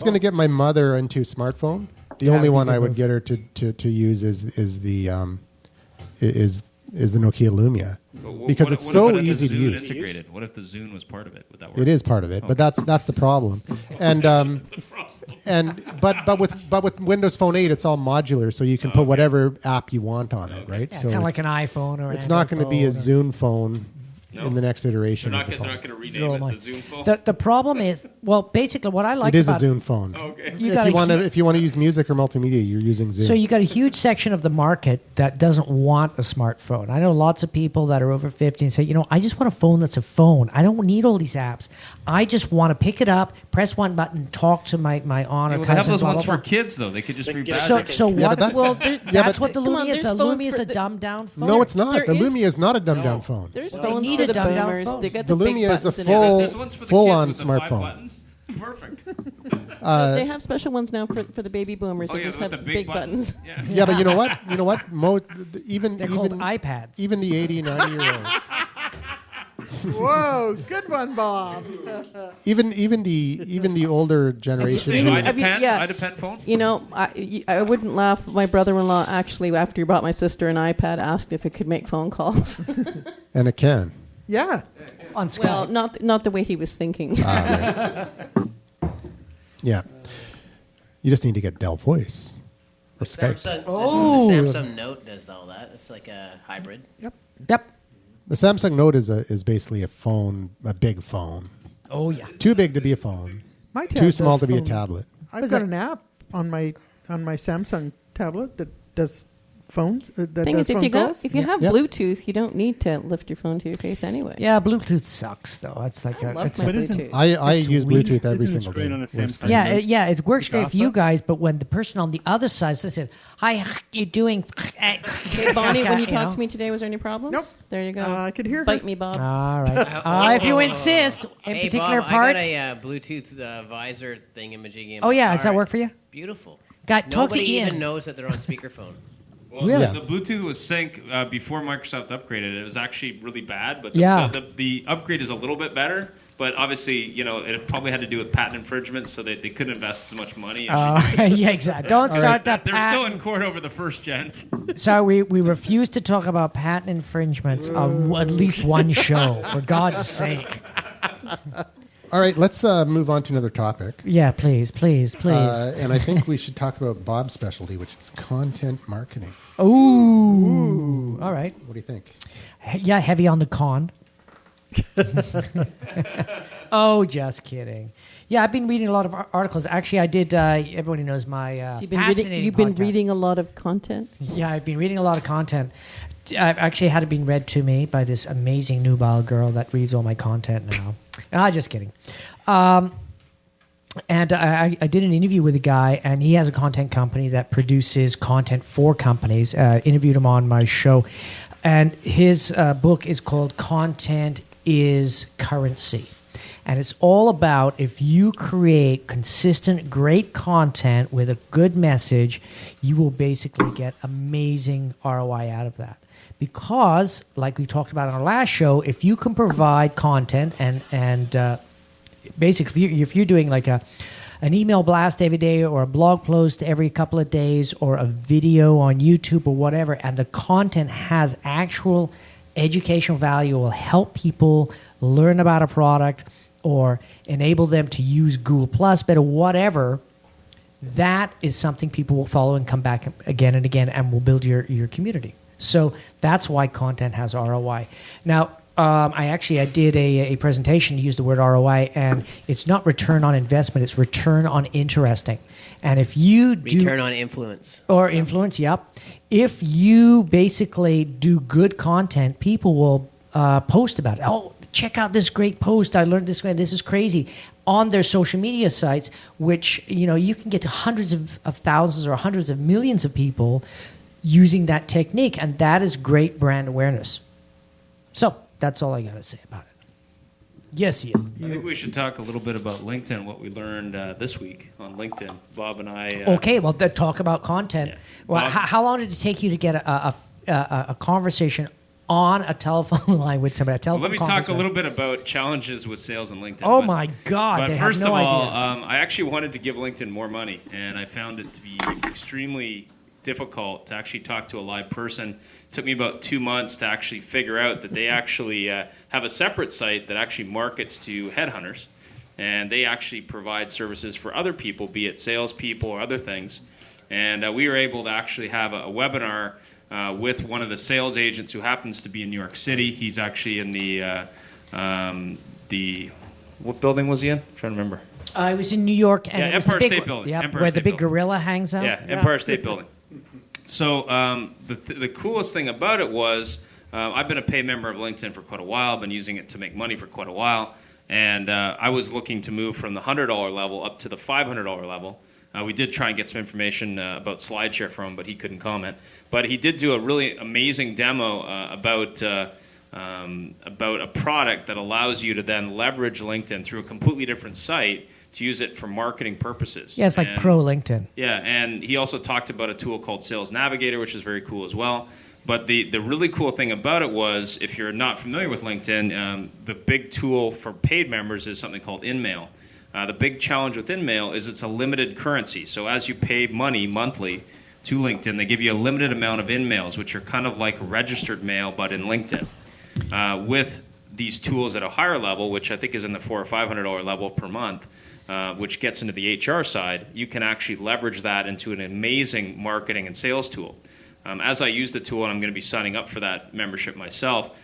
A: gonna get my mother into smartphone, the only one I would get her to use is the Nokia Lumia, because it's so easy to use.
M: Integrated. What if the Zune was part of it? Would that work?
A: It is part of it, but that's the problem. And but with Windows Phone 8, it's all modular, so you can put whatever app you want on it, right?
C: Yeah,
A: so
C: kind of like an iPhone or.
A: it's
C: an
A: not going to be a
C: Android
A: Zune phone in the next iteration.
M: They're
A: of the phone.
M: not going to rename it the Zune phone.
C: The problem is, well, basically, what I like
A: It is a
C: about
A: Zune phone.
M: Okay.
A: If you want to use music or multimedia, you're using Zune.
C: So you got a huge section of the market that doesn't want a smartphone. I know lots of people that are over 50 and say, I just want a phone that's a phone. I don't need all these apps. I just want to pick it up, press one button, talk to my aunt or
M: They
C: cousin.
M: have those
C: blah,
M: ones
C: blah,
M: for
C: blah.
M: kids, though. They could just rebadge
C: So
M: it.
C: what?
A: that's-
C: Well,
A: Yeah,
C: that's
A: but-
C: what the
F: Come on,
C: Lumia is.
F: there's
C: The
F: phones
C: Lumia is
F: for
C: a
F: the-
C: dumbed down phone.
A: No, it's not.
F: There
A: The
F: is-
A: Lumia is not a dumbed down phone.
F: There's
C: They
F: phones
C: need
F: for
C: a
F: the
C: dumbed down
F: boomers.
C: phone.
F: They got
A: The
F: the big
A: Lumia is a
F: buttons and everything.
M: There's ones for the
A: full-on
M: kids with the 5
A: smartphone.
M: buttons. Perfect.
F: They have special ones now for the baby boomers.
M: Oh,
F: They
M: yeah,
F: just
M: with
F: have
M: the
F: big
M: big
F: buttons.
A: Yeah, but you know what? Even
C: They're called iPads.
A: Even the 80, 90-year-olds.
E: Whoa, good one, Bob.
A: Even the older generation.
F: seen
M: Ida
F: Have you-
M: Pen?
F: yeah.
M: Ida Pen phone?
F: I wouldn't laugh. My brother-in-law actually, after he bought my sister an iPad, asked if it could make phone calls.
A: And it can.
E: Yeah.
C: On Skype.
F: Well, not the way he was thinking.
A: Right. Yeah. You just need to get Dell Voice or Skype.
I: The Samsung Note does all that. It's like a hybrid.
C: Yep.
A: The Samsung Note is basically a phone, a big phone.
C: Oh yeah.
A: Too big to be a phone.
E: My tab
A: Too small
E: does
A: to be a
E: phone.
A: tablet.
E: I've got an app on my Samsung tablet that does phones. That
F: Thing
E: does
F: is,
E: phone
F: if
E: calls.
F: you have
A: Yep.
F: Bluetooth, you don't need to lift your phone to your face anyway.
C: Yeah, Bluetooth sucks though. It's like
F: I love
C: it's
F: my
C: a,
F: Bluetooth.
A: I
L: It's
A: use
L: weird.
A: Bluetooth every
L: Isn't it
A: single
L: great
A: day.
L: on the Samsung?
C: yeah, it works great for you
L: Gossip?
C: guys, but when the person on the other side says, "Hi, how you doing?"
F: Hey, Bonnie, when you talked to me today, was there any problems?
E: Nope.
F: There you go.
E: I could hear her.
F: Bite me, Bob.
C: All right. If you insist, in
I: Hey,
C: particular
I: Bob,
C: parts.
I: I got a Bluetooth visor thingamajiggy in
C: Oh
I: my
C: yeah,
I: car.
C: does that work for you?
I: Beautiful.
C: Talk to
I: Nobody
C: Ian.
I: even knows that they're on speakerphone.
M: Well,
C: Really?
M: the Bluetooth was sync before Microsoft upgraded it. It was actually really bad, but
C: Yeah.
M: the upgrade is a little bit better. But obviously, it probably had to do with patent infringement, so they couldn't invest as much money.
C: Yeah, exactly. Don't start that.
M: They're still in court over the first gen.
C: So we refuse to talk about patent infringements on at least one show, for God's sake.
A: All right, let's move on to another topic.
C: Yeah, please.
A: And I think we should talk about Bob's specialty, which is content marketing.
C: Ooh. All right.
A: What do you think?
C: Yeah, heavy on the con. Oh, just kidding. Yeah, I've been reading a lot of articles. Actually, I did. Everybody knows my
F: So
C: fascinating
F: you've been
C: podcast.
F: reading a lot of content?
C: Yeah, I've been reading a lot of content. I've actually had it been read to me by this amazing nubile girl that reads all my content now. Just kidding. And I did an interview with a guy, and he has a content company that produces content for companies. Interviewed him on my show. And his book is called Content is Currency. And it's all about if you create consistent, great content with a good message, you will basically get amazing ROI out of that. Because, like we talked about on our last show, if you can provide content and basically if you're doing like an email blast every day or a blog post every couple of days or a video on YouTube or whatever, and the content has actual educational value, will help people learn about a product or enable them to use Google Plus better, whatever, that is something people will follow and come back again and again and will build your community. So that's why content has ROI. Now, I did a presentation to use the word ROI, and it's not return on investment, it's return on interesting. And if you do...
I: Return on influence.
C: Or influence, yep. If you basically do good content, people will post about it. Oh, check out this great post. I learned this. This is crazy. On their social media sites, which, you can get to hundreds of thousands or hundreds of millions of people using that technique, and that is great brand awareness. So that's all I got to say about it. Yes, Ian.
M: I think we should talk a little bit about LinkedIn, what we learned this week on LinkedIn. Bob and I...
C: okay, well, talk about content. Yeah. Well, how long did it take you to get a conversation on a telephone line with somebody?
M: Let me talk a little bit about challenges with sales on LinkedIn.
C: Oh, my God.
M: But
C: they
M: first
C: have no
M: of all,
C: idea.
M: I actually wanted to give LinkedIn more money, and I found it to be extremely difficult to actually talk to a live person. It took me about 2 months to actually figure out that they actually have a separate site that actually markets to headhunters, and they actually provide services for other people, be it salespeople or other things. And we were able to actually have a webinar with one of the sales agents who happens to be in New York City. He's actually in the what building was he in? I'm trying to remember.
C: I was in New York, and
M: Empire State Building.
C: Yeah,
M: Empire
C: where
M: State
C: the big
M: Building.
C: gorilla hangs out.
M: Yeah, Empire State Building. So the coolest thing about it was I've been a paid member of LinkedIn for quite a while. I've been using it to make money for quite a while. And I was looking to move from the $100 level up to the $500 level. We did try and get some information about SlideShare from him, but he couldn't comment. But he did do a really amazing demo about a product that allows you to then leverage LinkedIn through a completely different site to use it for marketing purposes.
C: Yeah, it's like pro LinkedIn.
M: Yeah, and he also talked about a tool called Sales Navigator, which is very cool as well. But the really cool thing about it was, if you're not familiar with LinkedIn, the big tool for paid members is something called InMail. The big challenge with InMail is it's a limited currency. So as you pay money monthly to LinkedIn, they give you a limited amount of InMails, which are kind of like registered mail, but in LinkedIn. With these tools at a higher level, which I think is in the $400 or $500 level per month, which gets into the HR side, you can actually leverage that into an amazing marketing and sales tool. As I use the tool, and I'm going to be signing up for that membership myself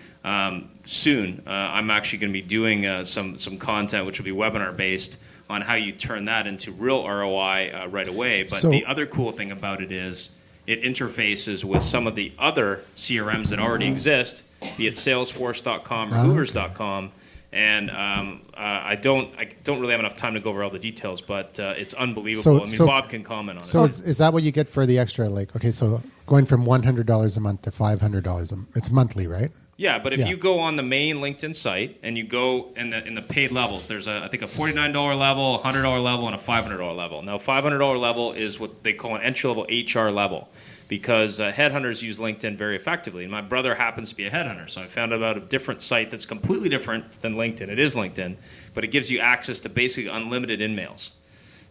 M: soon, I'm actually going to be doing some content, which will be webinar-based, on how you turn that into real ROI right away. But the other cool thing about it is it interfaces with some of the other CRMs that already exist, be it Salesforce.com or Hoovers.com. And I don't really have enough time to go over all the details, but it's unbelievable. Bob can comment on it.
A: So is that what you get for the extra? Like, okay, so going from $100 a month to $500 it's monthly, right?
M: Yeah, but if you go on the main LinkedIn site and you go in the paid levels, there's I think a $49 level, a $100 level, and a $500 level. Now, $500 level is what they call an entry-level HR level, because headhunters use LinkedIn very effectively. And my brother happens to be a headhunter, so I found out about a different site that's completely different than LinkedIn. It is LinkedIn, but it gives you access to basically unlimited InMails.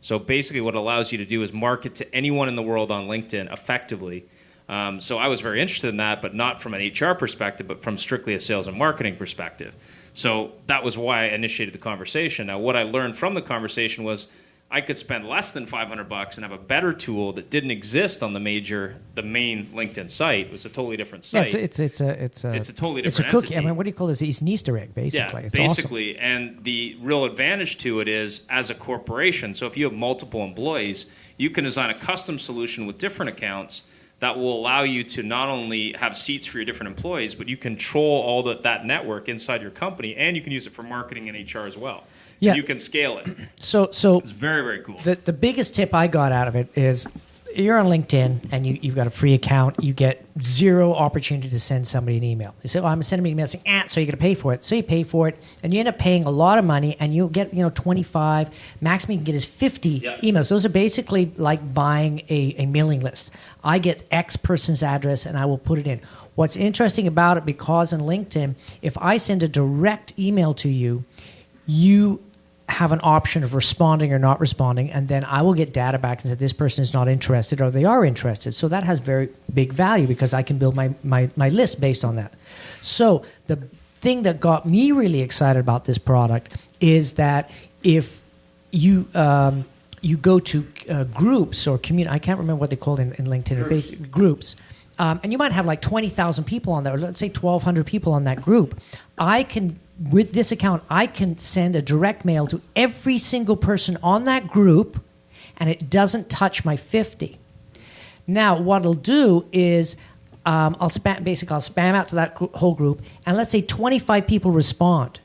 M: So basically what it allows you to do is market to anyone in the world on LinkedIn effectively. So I was very interested in that, but not from an HR perspective, but from strictly a sales and marketing perspective. So that was why I initiated the conversation. Now, what I learned from the conversation was I could spend less than $500 and have a better tool that didn't exist on the main LinkedIn site. It was a totally different site.
C: Yeah, it's a
M: totally different
C: It's a cookie.
M: entity.
C: I mean, what do you call this? It's an Easter egg, basically.
M: Yeah,
C: It's
M: basically. And the real advantage to it is as a corporation. So if you have multiple employees, you can design a custom solution with different accounts that will allow you to not only have seats for your different employees, but you control all that network inside your company, and you can use it for marketing and HR as well.
C: Yeah.
M: And you can scale it.
C: So
M: it's very, very cool.
C: The biggest tip I got out of it is you're on LinkedIn and you've got a free account. You get zero opportunity to send somebody an email. You say, "Oh, I'm sending me an email," saying, so you're going to pay for it. So you pay for it, and you end up paying a lot of money, and you get 25. Maximum you can get is 50 emails. Those are basically like buying a mailing list. I get X person's address, and I will put it in. What's interesting about it, because in LinkedIn, if I send a direct email to you, you have an option of responding or not responding, and then I will get data back and say this person is not interested or they are interested. So that has very big value because I can build my list based on that. So the thing that got me really excited about this product is that if you you go to groups or community, I can't remember what they call it in LinkedIn, groups. And you might have like 20,000 people on there, or let's say 1,200 people on that group. With this account, I can send a direct mail to every single person on that group, and it doesn't touch my 50. Now, what it'll do is I'll spam out to that whole group, and let's say 25 people respond.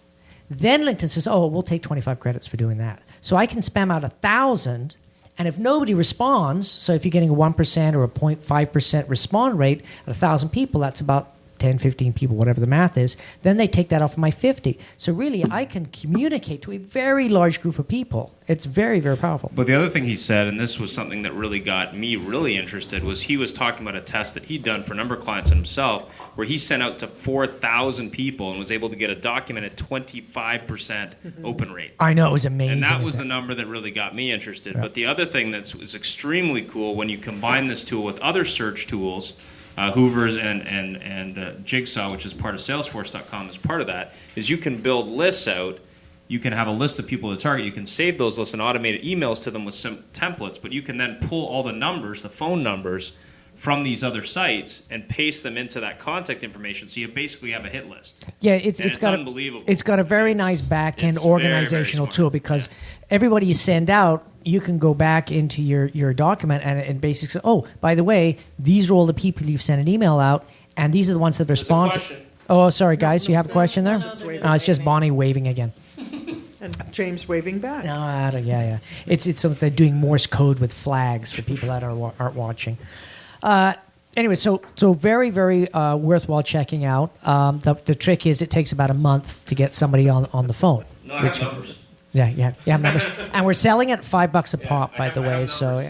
C: Then LinkedIn says, "Oh, we'll take 25 credits for doing that." So I can spam out 1,000, and if nobody responds, so if you're getting a 1% or a 0.5% respond rate at 1,000 people, that's about 10, 15 people, whatever the math is, then they take that off of my 50. So really, I can communicate to a very large group of people. It's very, very powerful.
M: But the other thing he said, and this was something that really got me really interested, was he was talking about a test that he'd done for a number of clients and himself, where he sent out to 4,000 people and was able to get a documented 25% open rate.
C: I know, it was amazing.
M: And that was the number that really got me interested. Yeah. But the other thing that was extremely cool, when you combine this tool with other search tools, Hoovers and Jigsaw, which is part of Salesforce.com, is part of that, is you can build lists out. You can have a list of people to target. You can save those lists and automated emails to them with some templates, but you can then pull all the numbers, the phone numbers, from these other sites and paste them into that contact information. So you basically have a hit list.
C: Yeah, it's got
M: unbelievable.
C: It's got a very nice back-end organizational tool because everybody you send out, you can go back into your document and basically say, oh, by the way, these are all the people you've sent an email out, and these are the ones that respond. Oh, sorry, guys, you have a question there? No, it's just Bonnie waving again.
E: And James waving back.
C: No, yeah. It's something they're doing Morse code with flags for people that aren't watching. Anyway, so very, very worthwhile checking out. The trick is it takes about a month to get somebody on the phone.
M: No, I have numbers.
C: Yeah, you have numbers. And we're selling it $5 a pop, by the way. So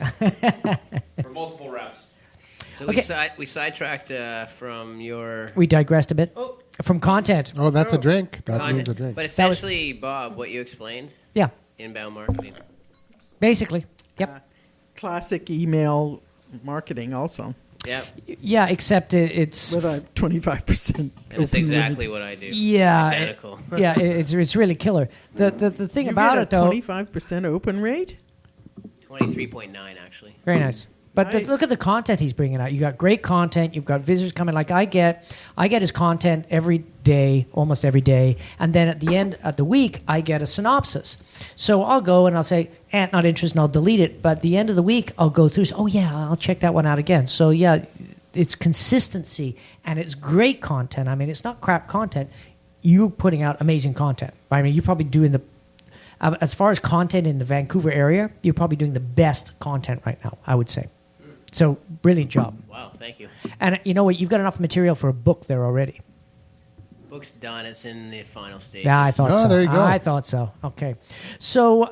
M: for multiple reps.
I: So
C: okay.
I: we sidetracked from your...
C: We digressed a bit. From content.
A: Oh, that's a drink. That
I: content.
A: means a drink.
I: But essentially, Bob, what you explained?
C: Yeah.
I: Inbound marketing.
C: Basically, yep.
E: Classic email marketing also.
I: Yeah.
C: Yeah, except it's...
E: with a 25%.
I: And that's exactly what I do.
C: Yeah.
I: Identical.
C: It's really killer. The thing
E: you
C: about
E: get
C: it, though...
E: 25% open rate?
I: 23.9, actually.
C: Very nice. But
E: nice.
C: Look at the content he's bringing out. You got great content. You've got visitors coming. Like I get his content every day, almost every day, and then at the end of the week, I get a synopsis. So I'll go and I'll say, not interested, and I'll delete it. But at the end of the week, I'll go through. Oh yeah, I'll check that one out again. So yeah, it's consistency and it's great content. I mean, it's not crap content. You're putting out amazing content. I mean, you're probably doing as far as content in the Vancouver area, you're probably doing the best content right now, I would say. So, brilliant job.
I: Wow, thank you.
C: And you know what? You've got enough material for a book there already.
I: Book's done. It's in the final stage.
C: Yeah, I thought so.
A: There you go.
C: I thought so. Okay. So,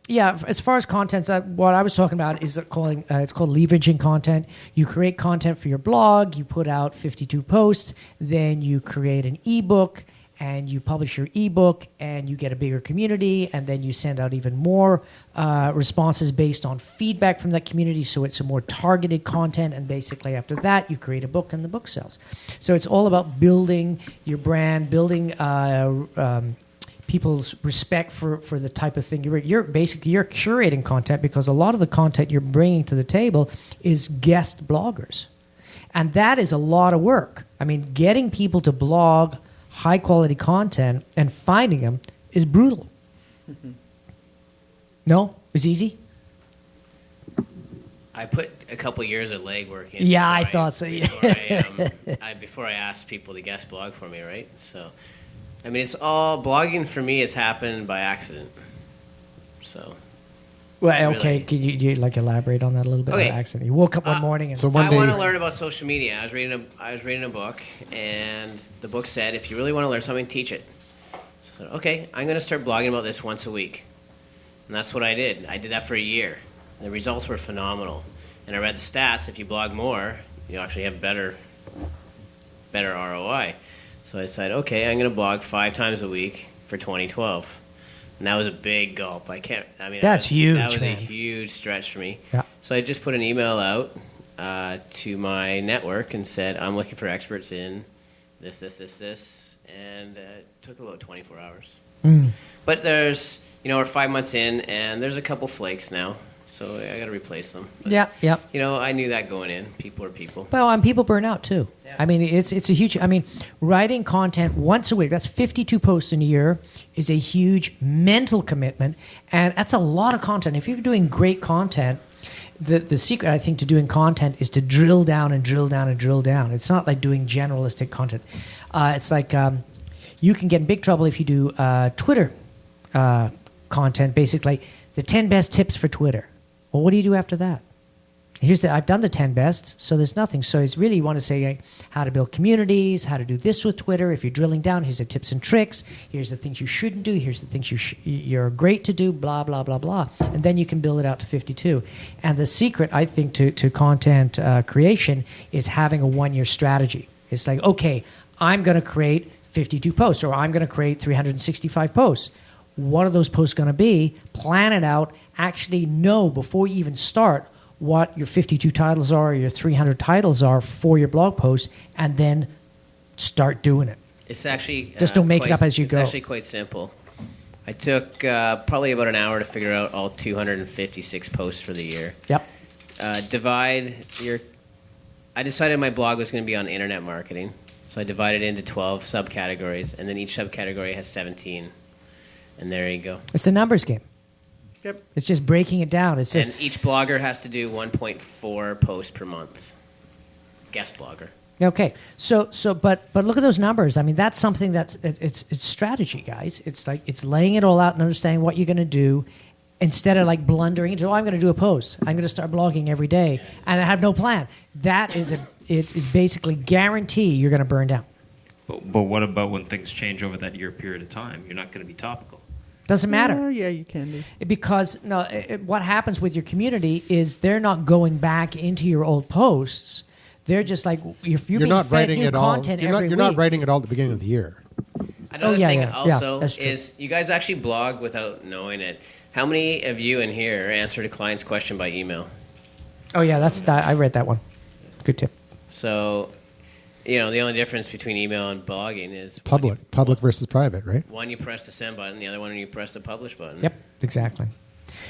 C: as far as content, what I was talking about is it's called leveraging content. You create content for your blog. You put out 52 posts. Then you create an ebook. And you publish your ebook, and you get a bigger community, and then you send out even more responses based on feedback from that community, so it's a more targeted content, and basically after that, you create a book, and the book sells. So it's all about building your brand, building people's respect for the type of thing you're curating content, because a lot of the content you're bringing to the table is guest bloggers, and that is a lot of work. I mean, getting people to blog high quality content and finding them is brutal. No, it was easy.
I: I put a couple years of legwork in.
C: Yeah, I thought so.
I: Before I asked people to guest blog for me, right? So, I mean, it's all blogging for me has happened by accident. So,
C: well, okay, could you like elaborate on that a little bit?
I: Okay.
C: By accident, you woke up one morning and
A: So one
I: I
A: day,
I: want to learn about social media. I was reading a book, and the book said, if you really want to learn something, teach it. So I thought, okay, I'm going to start blogging about this once a week, and that's what I did. I did that for a year. The results were phenomenal, and I read the stats. If you blog more, you actually have better ROI. So I decided, okay, I'm going to blog 5 times a week for 2012. And that was a big gulp.
C: That's huge,
I: That was
C: man.
I: a huge stretch for me.
C: Yeah.
I: So I just put an email out to my network and said, I'm looking for experts in this, and it took about 24 hours. But we're 5 months in, and there's a couple flakes now, so I got to replace them. But,
C: yeah.
I: I knew that going in. People are people.
C: Well, and people burn out too. Yeah. I mean, it's a huge. I mean, writing content once a week, that's 52 posts in a year, is a huge mental commitment, and that's a lot of content. If you're doing great content, the secret, I think, to doing content is to drill down and drill down and drill down. It's not like doing generalistic content. It's like you can get in big trouble if you do Twitter content, basically the 10 best tips for Twitter. Well, what do you do after that? I've done the 10 best, so there's nothing. So it's really, you want to say how to build communities, how to do this with Twitter. If you're drilling down, here's the tips and tricks. Here's the things you shouldn't do. Here's the things you're great to do, blah, blah, blah, blah. And then you can build it out to 52. And the secret, I think, to content creation is having a one-year strategy. It's like, okay, I'm going to create 52 posts, or I'm going to create 365 posts. What are those posts going to be? Plan it out. Actually know before you even start what your 52 titles are, or your 300 titles are for your blog post, and then start doing it.
I: It's actually
C: just don't make it up as you go.
I: It's actually quite simple. I took probably about an hour to figure out all 256 posts for the year.
C: Yep.
I: I decided my blog was going to be on internet marketing, so I divided it into 12 subcategories, and then each subcategory has 17. And there you go.
C: It's a numbers game.
E: Yep.
C: It's just breaking it down. It's just,
I: and each blogger has to do 1.4 posts per month. Guest blogger.
C: Okay. But look at those numbers. I mean, that's something that's it's strategy, guys. It's like it's laying it all out and understanding what you're going to do, instead of like blundering into, I'm going to do a post. I'm going to start blogging every day, and I have no plan. That is it's basically guarantee you're going to burn down.
M: But what about when things change over that year period of time? You're not going to be topical.
C: Doesn't matter.
E: Yeah, you can be.
C: Because what happens with your community is they're not going back into your old posts. They're just like, if you're being
A: not
C: fed
A: writing
C: new
A: it all.
C: content
A: You're
C: every
A: not
C: week.
A: writing it all at the beginning of the year.
I: Another thing also
C: that's true.
I: is you guys actually blog without knowing it. How many of you in here answered a client's question by email?
C: Oh yeah, I read that one. Good tip.
I: So, the only difference between email and blogging is
A: Public versus private, right?
I: one you press the send button, the other one you press the publish button.
C: Yep, exactly.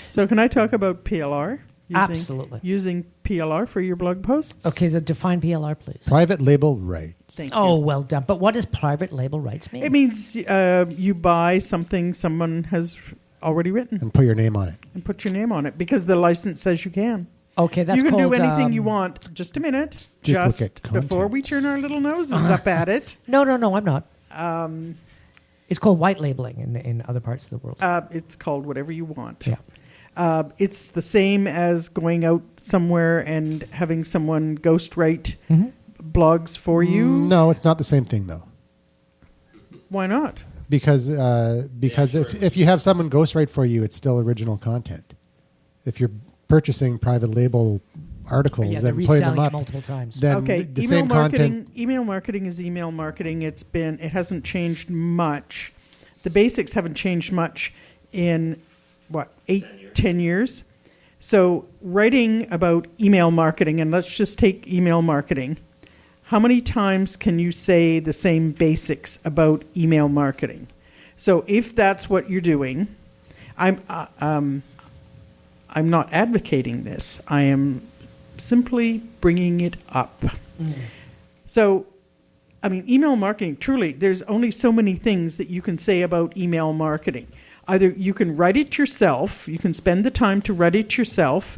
E: So can I talk about PLR?
C: Absolutely.
E: Using PLR for your blog posts?
C: Okay, so define PLR, please.
A: Private label rights.
E: Thank
C: Oh,
E: you.
C: well done. But what does private label rights mean?
E: It means you buy something someone has already written
A: And put your name on it.
E: and put your name on it because the license says you can.
C: Okay, that's
E: you can do
C: called,
E: anything you want. Just a minute.
A: Duplicate
E: Just before we turn our little noses up at it.
C: No, I'm not. It's called white labeling in other parts of the world.
E: It's called whatever you want.
C: Yeah.
E: It's the same as going out somewhere and having someone ghostwrite blogs for you.
A: No, it's not the same thing, though.
E: Why not?
A: Because if you have someone ghostwrite for you, it's still original content. If you're purchasing private label articles
C: Yeah, they're
A: and putting them
C: reselling it
A: up
C: multiple times.
A: then
E: Okay,
A: the
E: email
A: same
E: marketing.
A: content.
E: Email marketing is email marketing. It hasn't changed much. The basics haven't changed much in 10 years. So writing about email marketing, and let's just take email marketing. How many times can you say the same basics about email marketing? So if that's what you're doing, I'm not advocating this. I am simply bringing it up. So, I mean, email marketing, truly, there's only so many things that you can say about email marketing. Either you can write it yourself, you can spend the time to write it yourself,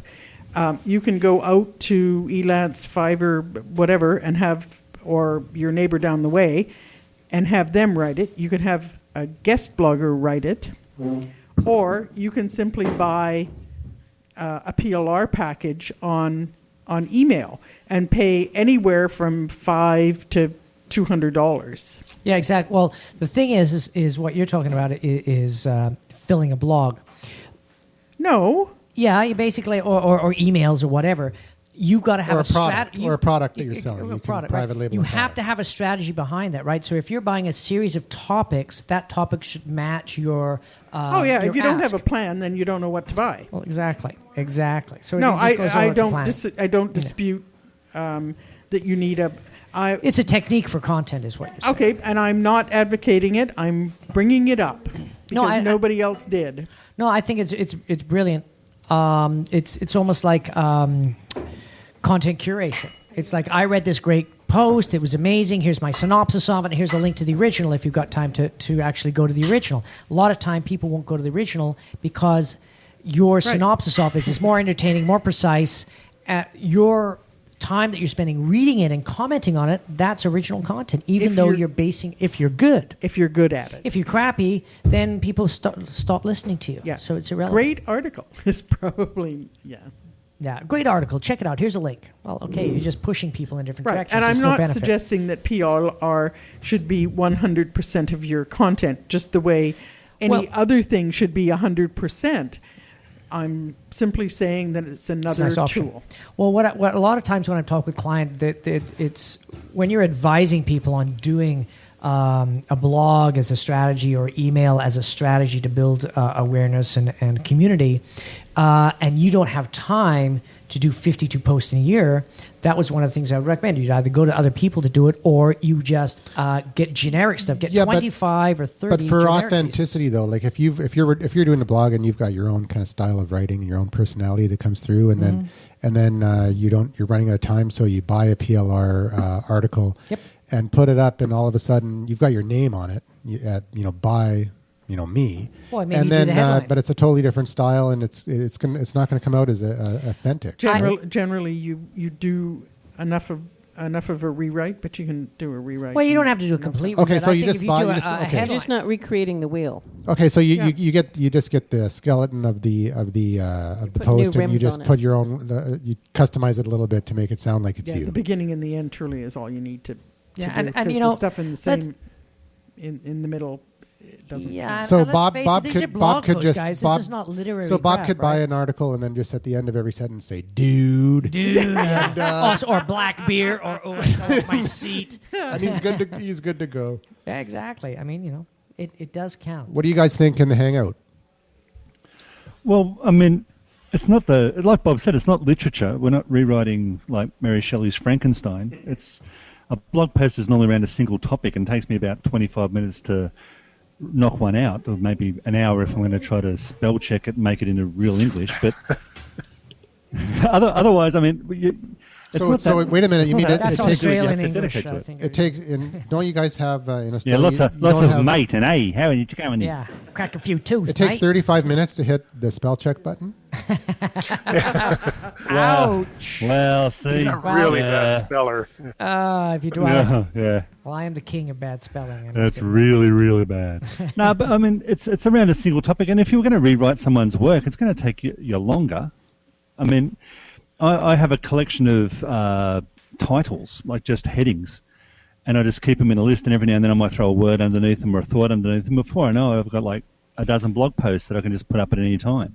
E: you can go out to Elance, Fiverr, whatever, and have, or your neighbor down the way, and have them write it. You could have a guest blogger write it, or you can simply buy a PLR package on email and pay anywhere from $5 to $200.
C: Yeah, exactly. Well, the thing is what you're talking about is filling a blog.
E: No.
C: Yeah, you basically, or emails or whatever. You've got to have
A: Or a
C: a
A: product,
C: strategy.
A: or a product that you're selling. You can
C: Product,
A: private
C: right?
A: label
C: You
A: a
C: have
A: product.
C: to have a strategy behind that, right? So if you're buying a series of topics, that topic should match your.
E: Oh yeah,
C: your
E: if you don't
C: ask.
E: have a plan, then you don't know what to buy.
C: Well, exactly. So
E: no,
C: it just goes
E: I
C: over the
E: don't.
C: plan.
E: I don't dispute that you need a.
C: It's a technique for content, is what you're saying.
E: Okay, and I'm not advocating it. I'm bringing it up because
C: I-
E: nobody else did.
C: No, I think it's brilliant. It's almost like content curation. It's like, I read this great post. It was amazing. Here's my synopsis of it. Here's a link to the original if you've got time to actually go to the original. A lot of time people won't go to the original because your synopsis of it is more entertaining, more precise. Your time that you're spending reading it and commenting on it, that's original content, even though you're basing, if you're good.
E: If you're good at it.
C: If you're crappy, then people stop listening to you.
E: Yeah.
C: So it's irrelevant.
E: Great article is probably,
C: Yeah, great article. Check it out. Here's a link. Well, okay, you're just pushing people in different directions.
E: And I'm
C: There's no
E: not
C: benefit.
E: suggesting that PLR should be 100% of your content, just the way any other thing should be 100%. I'm simply saying that it's another
C: nice option.
E: tool.
C: Well, what a lot of times when I talk with clients, that it's when you're advising people on doing a blog as a strategy or email as a strategy to build awareness and community, and you don't have time to do 52 posts in a year, that was one of the things I would recommend. You'd either go to other people to do it, or you just get generic stuff. Get 25 or 30.
A: But for
C: generic
A: authenticity, though, like if you're doing a blog and you've got your own kind of style of writing, your own personality that comes through, and then you're running out of time, so you buy a PLR article and put it up, and all of a sudden you've got your name on it. By me,
C: Well, maybe
A: and
C: you do
A: then
C: the headline.
A: but it's a totally different style, and it's not going to come out as authentic.
E: Generally, you do enough of a rewrite, but you can do a rewrite.
C: Well, you don't have to do a complete.
A: Okay,
C: rewrite.
A: so
C: I
A: you
C: think
A: just
C: if you
A: buy-
C: do
A: you
C: a
A: just- okay.
F: You're
C: headline-
F: just not recreating the wheel.
A: Okay, so you just get the skeleton of the
F: put
A: post,
F: new
A: and you
F: rims
A: just
F: on it.
A: put your own. You customize it a little bit to make it sound like it's
E: Yeah,
A: you.
E: the beginning and the end truly is all you need to.
C: Yeah,
E: do,
C: and
E: 'cause
C: you know,
E: the stuff in the
C: let's-
E: same in the middle it doesn't.
C: Yeah,
A: So
C: and let's
A: Bob
C: face it,
A: Bob
C: these are
A: could
C: blog
A: Bob could
C: posts,
A: just
C: guys.
A: Bob,
C: This is not literary.
A: so Bob
C: crap,
A: could buy
C: right?
A: an article and then just at the end of every sentence say dude,
C: and, or black beer, or my seat.
A: and he's good to go.
C: Yeah, exactly. I mean, it does count.
A: What do you guys think in the Hangout?
L: Well, I mean, it's not like Bob said, it's not literature. We're not rewriting like Mary Shelley's Frankenstein. It's a blog post is normally around a single topic and takes me about 25 minutes to knock one out, or maybe an hour if I'm going to try to spell check it and make it into real English. But otherwise, I mean,
A: So wait a minute. You mean
C: that's
A: it takes
C: Australian
L: you have to
C: English?
L: dedicate to
C: I
L: it.
C: think.
A: it takes? Don't you guys have in Australia?
L: Yeah, lots
A: you
L: of
A: don't have-
L: mate and hey, how are you going?
C: Yeah, crack a few tooth.
A: It takes
C: mate.
A: 35 minutes to hit the spell check button.
C: Ouch.
L: Well, see,
B: He's a really bad speller.
C: If you do,
L: yeah.
C: well, I am the king of bad spelling.
L: That's really, really bad. No, but I mean, it's around a single topic, and if you're going to rewrite someone's work, it's going to take you longer. I mean, I have a collection of titles, like just headings, and I just keep them in a list, and every now and then I might throw a word underneath them or a thought underneath them. Before I know, I've got like a dozen blog posts that I can just put up at any time.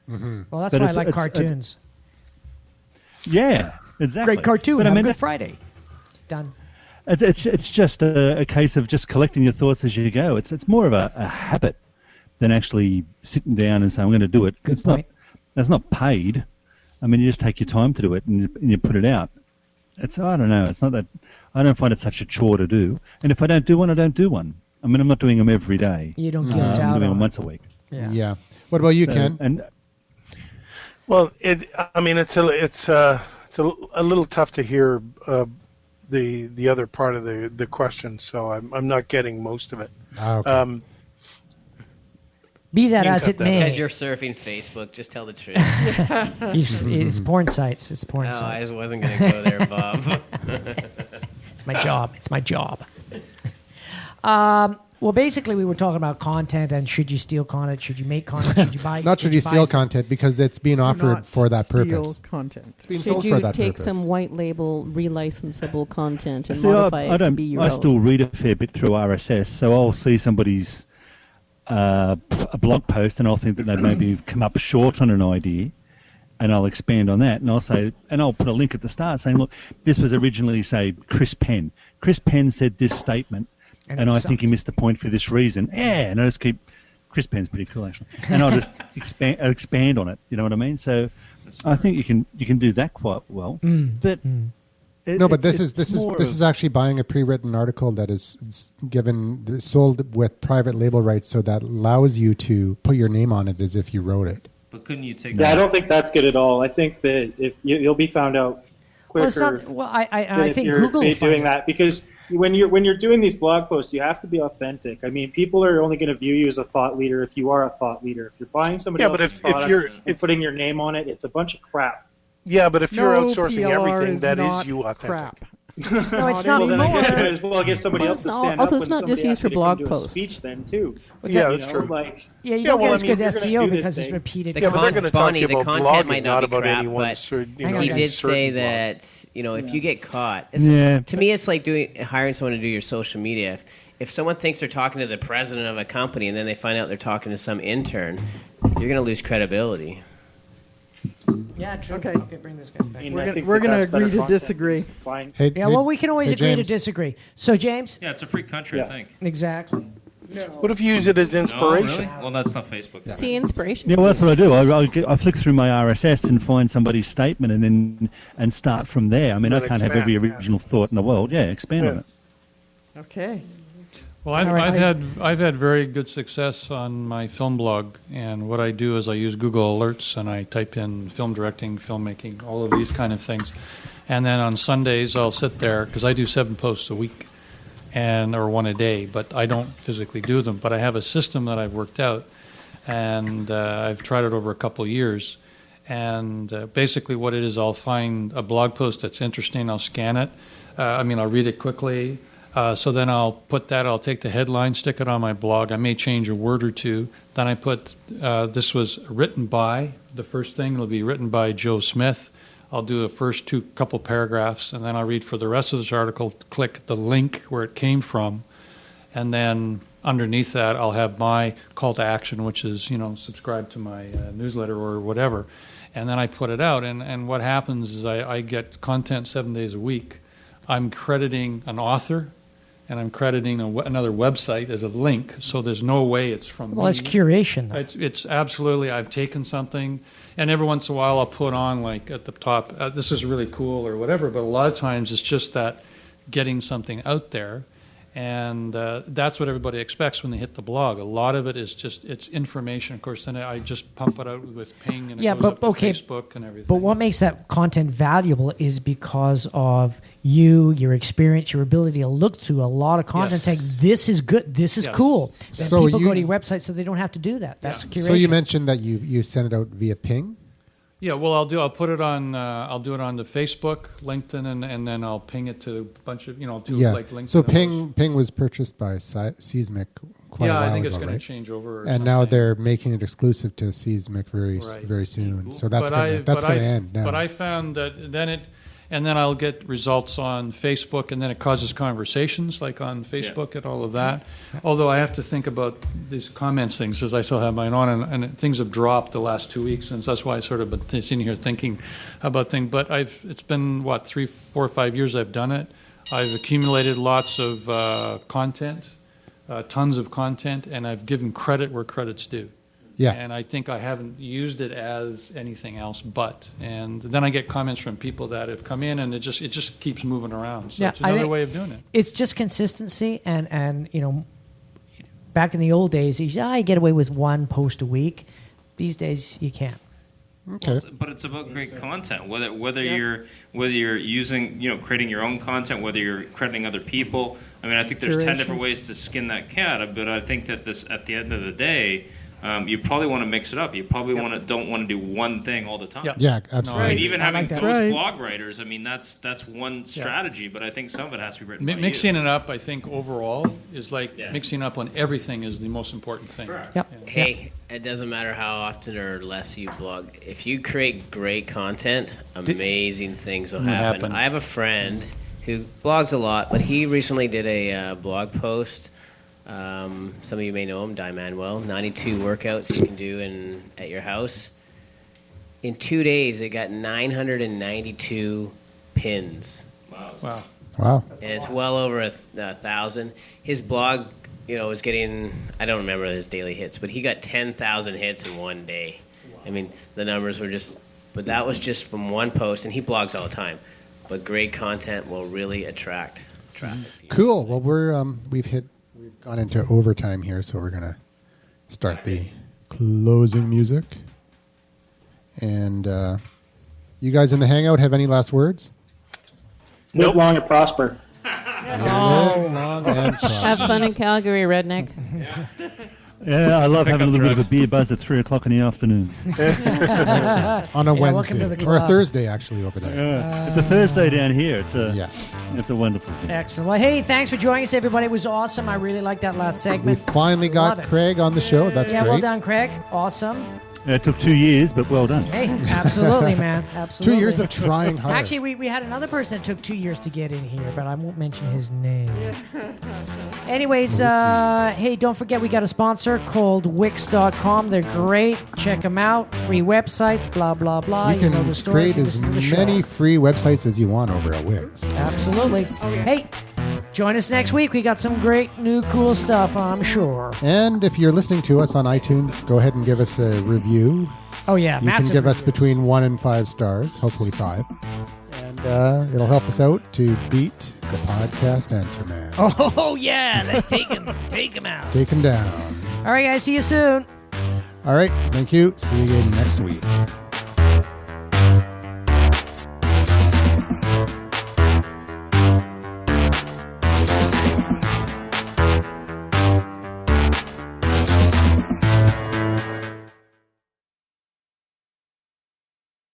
C: Well, that's
L: But
C: why I
L: it's-
C: like
L: it's-
C: cartoons.
L: Yeah, exactly.
C: Great cartoon.
L: But
C: Have
L: I mean,
C: a Good Friday. Done.
L: It's just a case of just collecting your thoughts as you go. It's more of a habit than actually sitting down and saying, I'm going to do it.
C: Good
L: It's
C: point.
L: that's not paid. I mean, you just take your time to do it and you put it out. I don't know. It's not that, I don't find it such a chore to do. And if I don't do one, I don't do one. I mean, I'm not doing them every day.
C: You don't guilt
L: I'm
C: out
L: doing
C: on
L: them
C: it.
L: once a week.
C: Yeah.
A: What about you,
L: So-
A: Ken?
L: And
B: Well, it's a little tough to hear the other part of the question, so I'm not getting most of it.
A: Okay.
C: Be that
B: You can
C: as
B: cut
C: it
B: that
C: may.
I: Because you're surfing Facebook, just tell the truth.
C: It's porn sites. It's porn
I: No,
C: sites.
I: I wasn't going to go there, Bob.
C: It's my job. It's my job. Well, basically, we were talking about content and should you steal content? Should you make content? Should you buy?
A: Not should you
C: buy
A: steal
C: some-
A: content because it's being offered
E: Not
A: for that
E: steal
A: purpose.
E: content.
A: It's being
F: Should
A: sold for
F: you
A: that
F: take
A: purpose.
F: some white label relicensable content and
L: See,
F: modify
L: I
F: it to
L: don't.
F: be your
L: I
F: own?
L: still read a fair bit through RSS, so I'll see somebody's a blog post, and I'll think that they've maybe come up short on an idea, and I'll expand on that, and I'll say, and I'll put a link at the start saying, look, this was originally, say, Chris Penn. Chris Penn said this statement,
C: And
L: and
C: it
L: I think he
C: sucked.
L: missed the point for this reason. Yeah, and I just keep. Chris Penn's pretty cool, actually, and I'll just expand on it. You know what I mean? So, I think you can do that quite well, but.
A: No, but this
L: it's
A: is
L: more
A: this
L: of-
A: is actually buying a pre-written article that is sold with private label rights, so that allows you to put your name on it as if you wrote it.
M: But couldn't you take?
K: Yeah, I don't think that's good at all. I think that if you'll be found out quicker.
C: Well, it's not. Well, I
K: than
C: think
K: if you're
C: Google will find
K: doing
C: it.
K: that, because when you're doing these blog posts, you have to be authentic. I mean, people are only going to view you as a thought leader if you are a thought leader. If you're buying somebody
B: Yeah, but
K: else's
B: if
K: product
B: you're-
K: and putting your name on it, it's a bunch of crap.
B: Yeah, but if you're
E: No,
B: outsourcing
E: PLR
B: everything,
E: is
B: that
E: not
B: is you authentic.
E: crap.
C: No, it's not
K: Well, then I
C: anymore.
K: guess you might as well get somebody
F: Well,
K: else to
F: it's
K: stand
F: not- also
K: up
F: it's
K: when
F: not just
K: somebody
F: used
K: asks
F: for
K: you to come
F: blog
K: do a
F: posts.
K: speech then too.
B: Yeah,
K: You
B: that's
K: know,
B: true.
K: Like,
C: Yeah, you
B: Yeah,
C: don't
B: well,
C: get
B: I
C: as
B: mean,
C: good
K: if you're
C: SEO
K: gonna do
C: because
K: this
C: it's
K: thing-
C: repeated.
B: Yeah, but they're going to talk
I: Bonnie,
B: to you
I: the
B: about
I: content might
B: blogging,
I: not
B: not
I: be
B: about
I: crap,
B: anyone.
I: but
B: You know,
I: he
B: any
I: did
B: certain
I: say
B: blog.
I: that, you know, if you get caught,
L: Yeah.
I: to me, it's like hiring someone to do your social media. If someone thinks they're talking to the president of a company and then they find out they're talking to some intern, you're going to lose credibility.
C: Yeah, true.
E: Okay.
C: Okay, bring this guy back.
K: I mean,
E: We're
K: I
E: gonna-
K: think
E: we're
K: that
E: gonna
K: that's better
E: agree to
K: content.
E: disagree.
K: It's fine.
A: Hey,
C: Yeah, well, we can always
A: hey,
C: agree to
A: James.
C: disagree. So, James,
M: Yeah, it's a free country,
K: Yeah.
M: I think.
C: exactly.
B: What if you use it as
M: No,
B: inspiration?
M: really? Well, that's not Facebook.
F: See inspiration.
L: Yeah, well, that's what I do. I flick through my RSS and find somebody's statement, and start from there. I mean,
B: Then
L: I can't have every
B: expand, yeah.
L: original thought in the world. Yeah, expand on
B: Yeah.
L: it.
E: Okay.
J: Well,
C: All right,
J: I've had very good success on my film blog, and what I do is I use Google Alerts and I type in film directing, filmmaking, all of these kind of things, and then on Sundays I'll sit there because I do 7 posts a week, or one a day, but I don't physically do them. But I have a system that I've worked out, and I've tried it over a couple of years. And basically, what it is, I'll find a blog post that's interesting. I'll scan it. I'll read it quickly. So then I'll take the headline, stick it on my blog. I may change a word or two. Then I put, this was written by, the first thing will be written by Joe Smith. I'll do the first couple paragraphs, and then I'll read for the rest of this article, click the link where it came from, and then underneath that I'll have my call to action, which is, subscribe to my newsletter or whatever. And then I put it out, and what happens is I get content 7 days a week. I'm crediting an author, and I'm crediting another website as a link, so there's no way it's from
C: Well,
J: me.
C: it's curation, though.
J: It's absolutely, I've taken something, and every once in a while I'll put on, like, at the top, this is really cool or whatever, but a lot of times it's just that getting something out there, and that's what everybody expects when they hit the blog. A lot of it is just, it's information. Of course, then I just pump it out with ping, and it goes up to Facebook and everything.
C: But what makes that content valuable is because of your experience, your ability to look through a lot of content,
J: Yes.
C: saying this is good, this is
J: Yes.
C: cool. Then
A: So
C: people
A: you-
C: go to your website so they don't have to do that. That's curation.
A: So you mentioned that you send it out via ping.
J: Yeah, well, I'll put it on. I'll do it on the Facebook, LinkedIn, and then I'll ping it to a bunch of like LinkedIn.
A: So
J: and
A: Ping was purchased by Seismic quite a
J: Yeah,
A: while
J: I think it's
A: ago,
J: going
A: right?
J: to change over. Or
A: And now
J: something.
A: they're making it exclusive to Seismic very
J: Right.
A: soon. So that's
J: But
A: going to end now.
J: But I found that then I'll get results on Facebook, and then it causes conversations like on Facebook and all of that. Although I have to think about these comments things, as I still have mine on, and things have dropped the last 2 weeks, and that's why I sort of been sitting here thinking about things. But it's been 3, 4, 5 years I've done it. I've accumulated lots of content, tons of content, and I've given credit where credit's due.
A: Yeah.
J: And I think I haven't used it as anything else but. And then I get comments from people that have come in, and it just keeps moving around. So it's
C: I
J: another
C: think
J: way of doing it.
C: It's just consistency and back in the old days, you get away with one post a week. These days, you can't.
A: Okay.
M: But it's about great content. Whether you're using, creating your own content, whether you're crediting other people. I mean, I think there's 10 different ways to skin that cat. But I think that at the end of the day, you probably want to mix it up. You probably don't want to do one thing all the time.
A: Yeah, absolutely.
M: I mean, even having
C: that.
M: post blog writers, I mean, that's one strategy. But I think some of it has to be written by you.
J: Mixing it up, I think, overall is like mixing up on everything is the most important thing.
C: Yep.
I: Hey, it doesn't matter how often or less you blog. If you create great content, amazing things will happen. I have a friend who blogs a lot, but he recently did a blog post. Some of you may know him, Di Manuel. 92 workouts you can do at your house. In 2 days, it got 992 pins.
A: Wow.
I: And it's well over 1,000. His blog, was getting, I don't remember his daily hits, but he got 10,000 hits in one day. I mean, the numbers were but that was just from one post, and he blogs all the time. But great content will really attract traffic.
A: Cool. Well, we've gone into overtime here, so we're gonna start the closing music. And you guys in the Hangout have any last words?
K: Live long and prosper.
A: Live long and prosper.
F: Have fun in Calgary, redneck.
L: Yeah, I love having a little bit of a beer buzz at 3:00 in the afternoon.
A: On a
C: welcome
A: Wednesday
C: to the
A: or a
C: club.
A: Thursday, actually, over there.
L: Yeah. It's a Thursday down here. It's a wonderful thing.
C: Excellent. Well, hey, thanks for joining us, everybody. It was awesome. I really liked that last
A: We
C: segment.
A: finally got
C: Love it.
A: Craig on the show. That's
C: Yeah,
A: great.
C: well done, Craig. Awesome.
L: It took 2 years, but well done.
C: Hey, absolutely, man. Absolutely.
A: 2 years of trying hard.
C: Actually, we had another person that took 2 years to get in here, but I won't mention his name. Anyways, hey, don't forget we got a sponsor called Wix.com. They're great. Check them out. Free websites, blah, blah, blah.
A: You can
C: know the story.
A: create as many free websites as you want over at Wix.
C: Absolutely. Hey, join us next week. We got some great new cool stuff, I'm sure.
A: And if you're listening to us on iTunes, go ahead and give us a review.
C: Oh, yeah.
A: You
C: massive
A: can give us
C: reviews.
A: between 1 and 5 stars, hopefully 5. And it'll help us out to beat the podcast answer man.
C: Oh, yeah. Let's take him. Take him out.
A: Take him down.
C: All right, guys. See you soon.
A: All right. Thank you. See you again next week.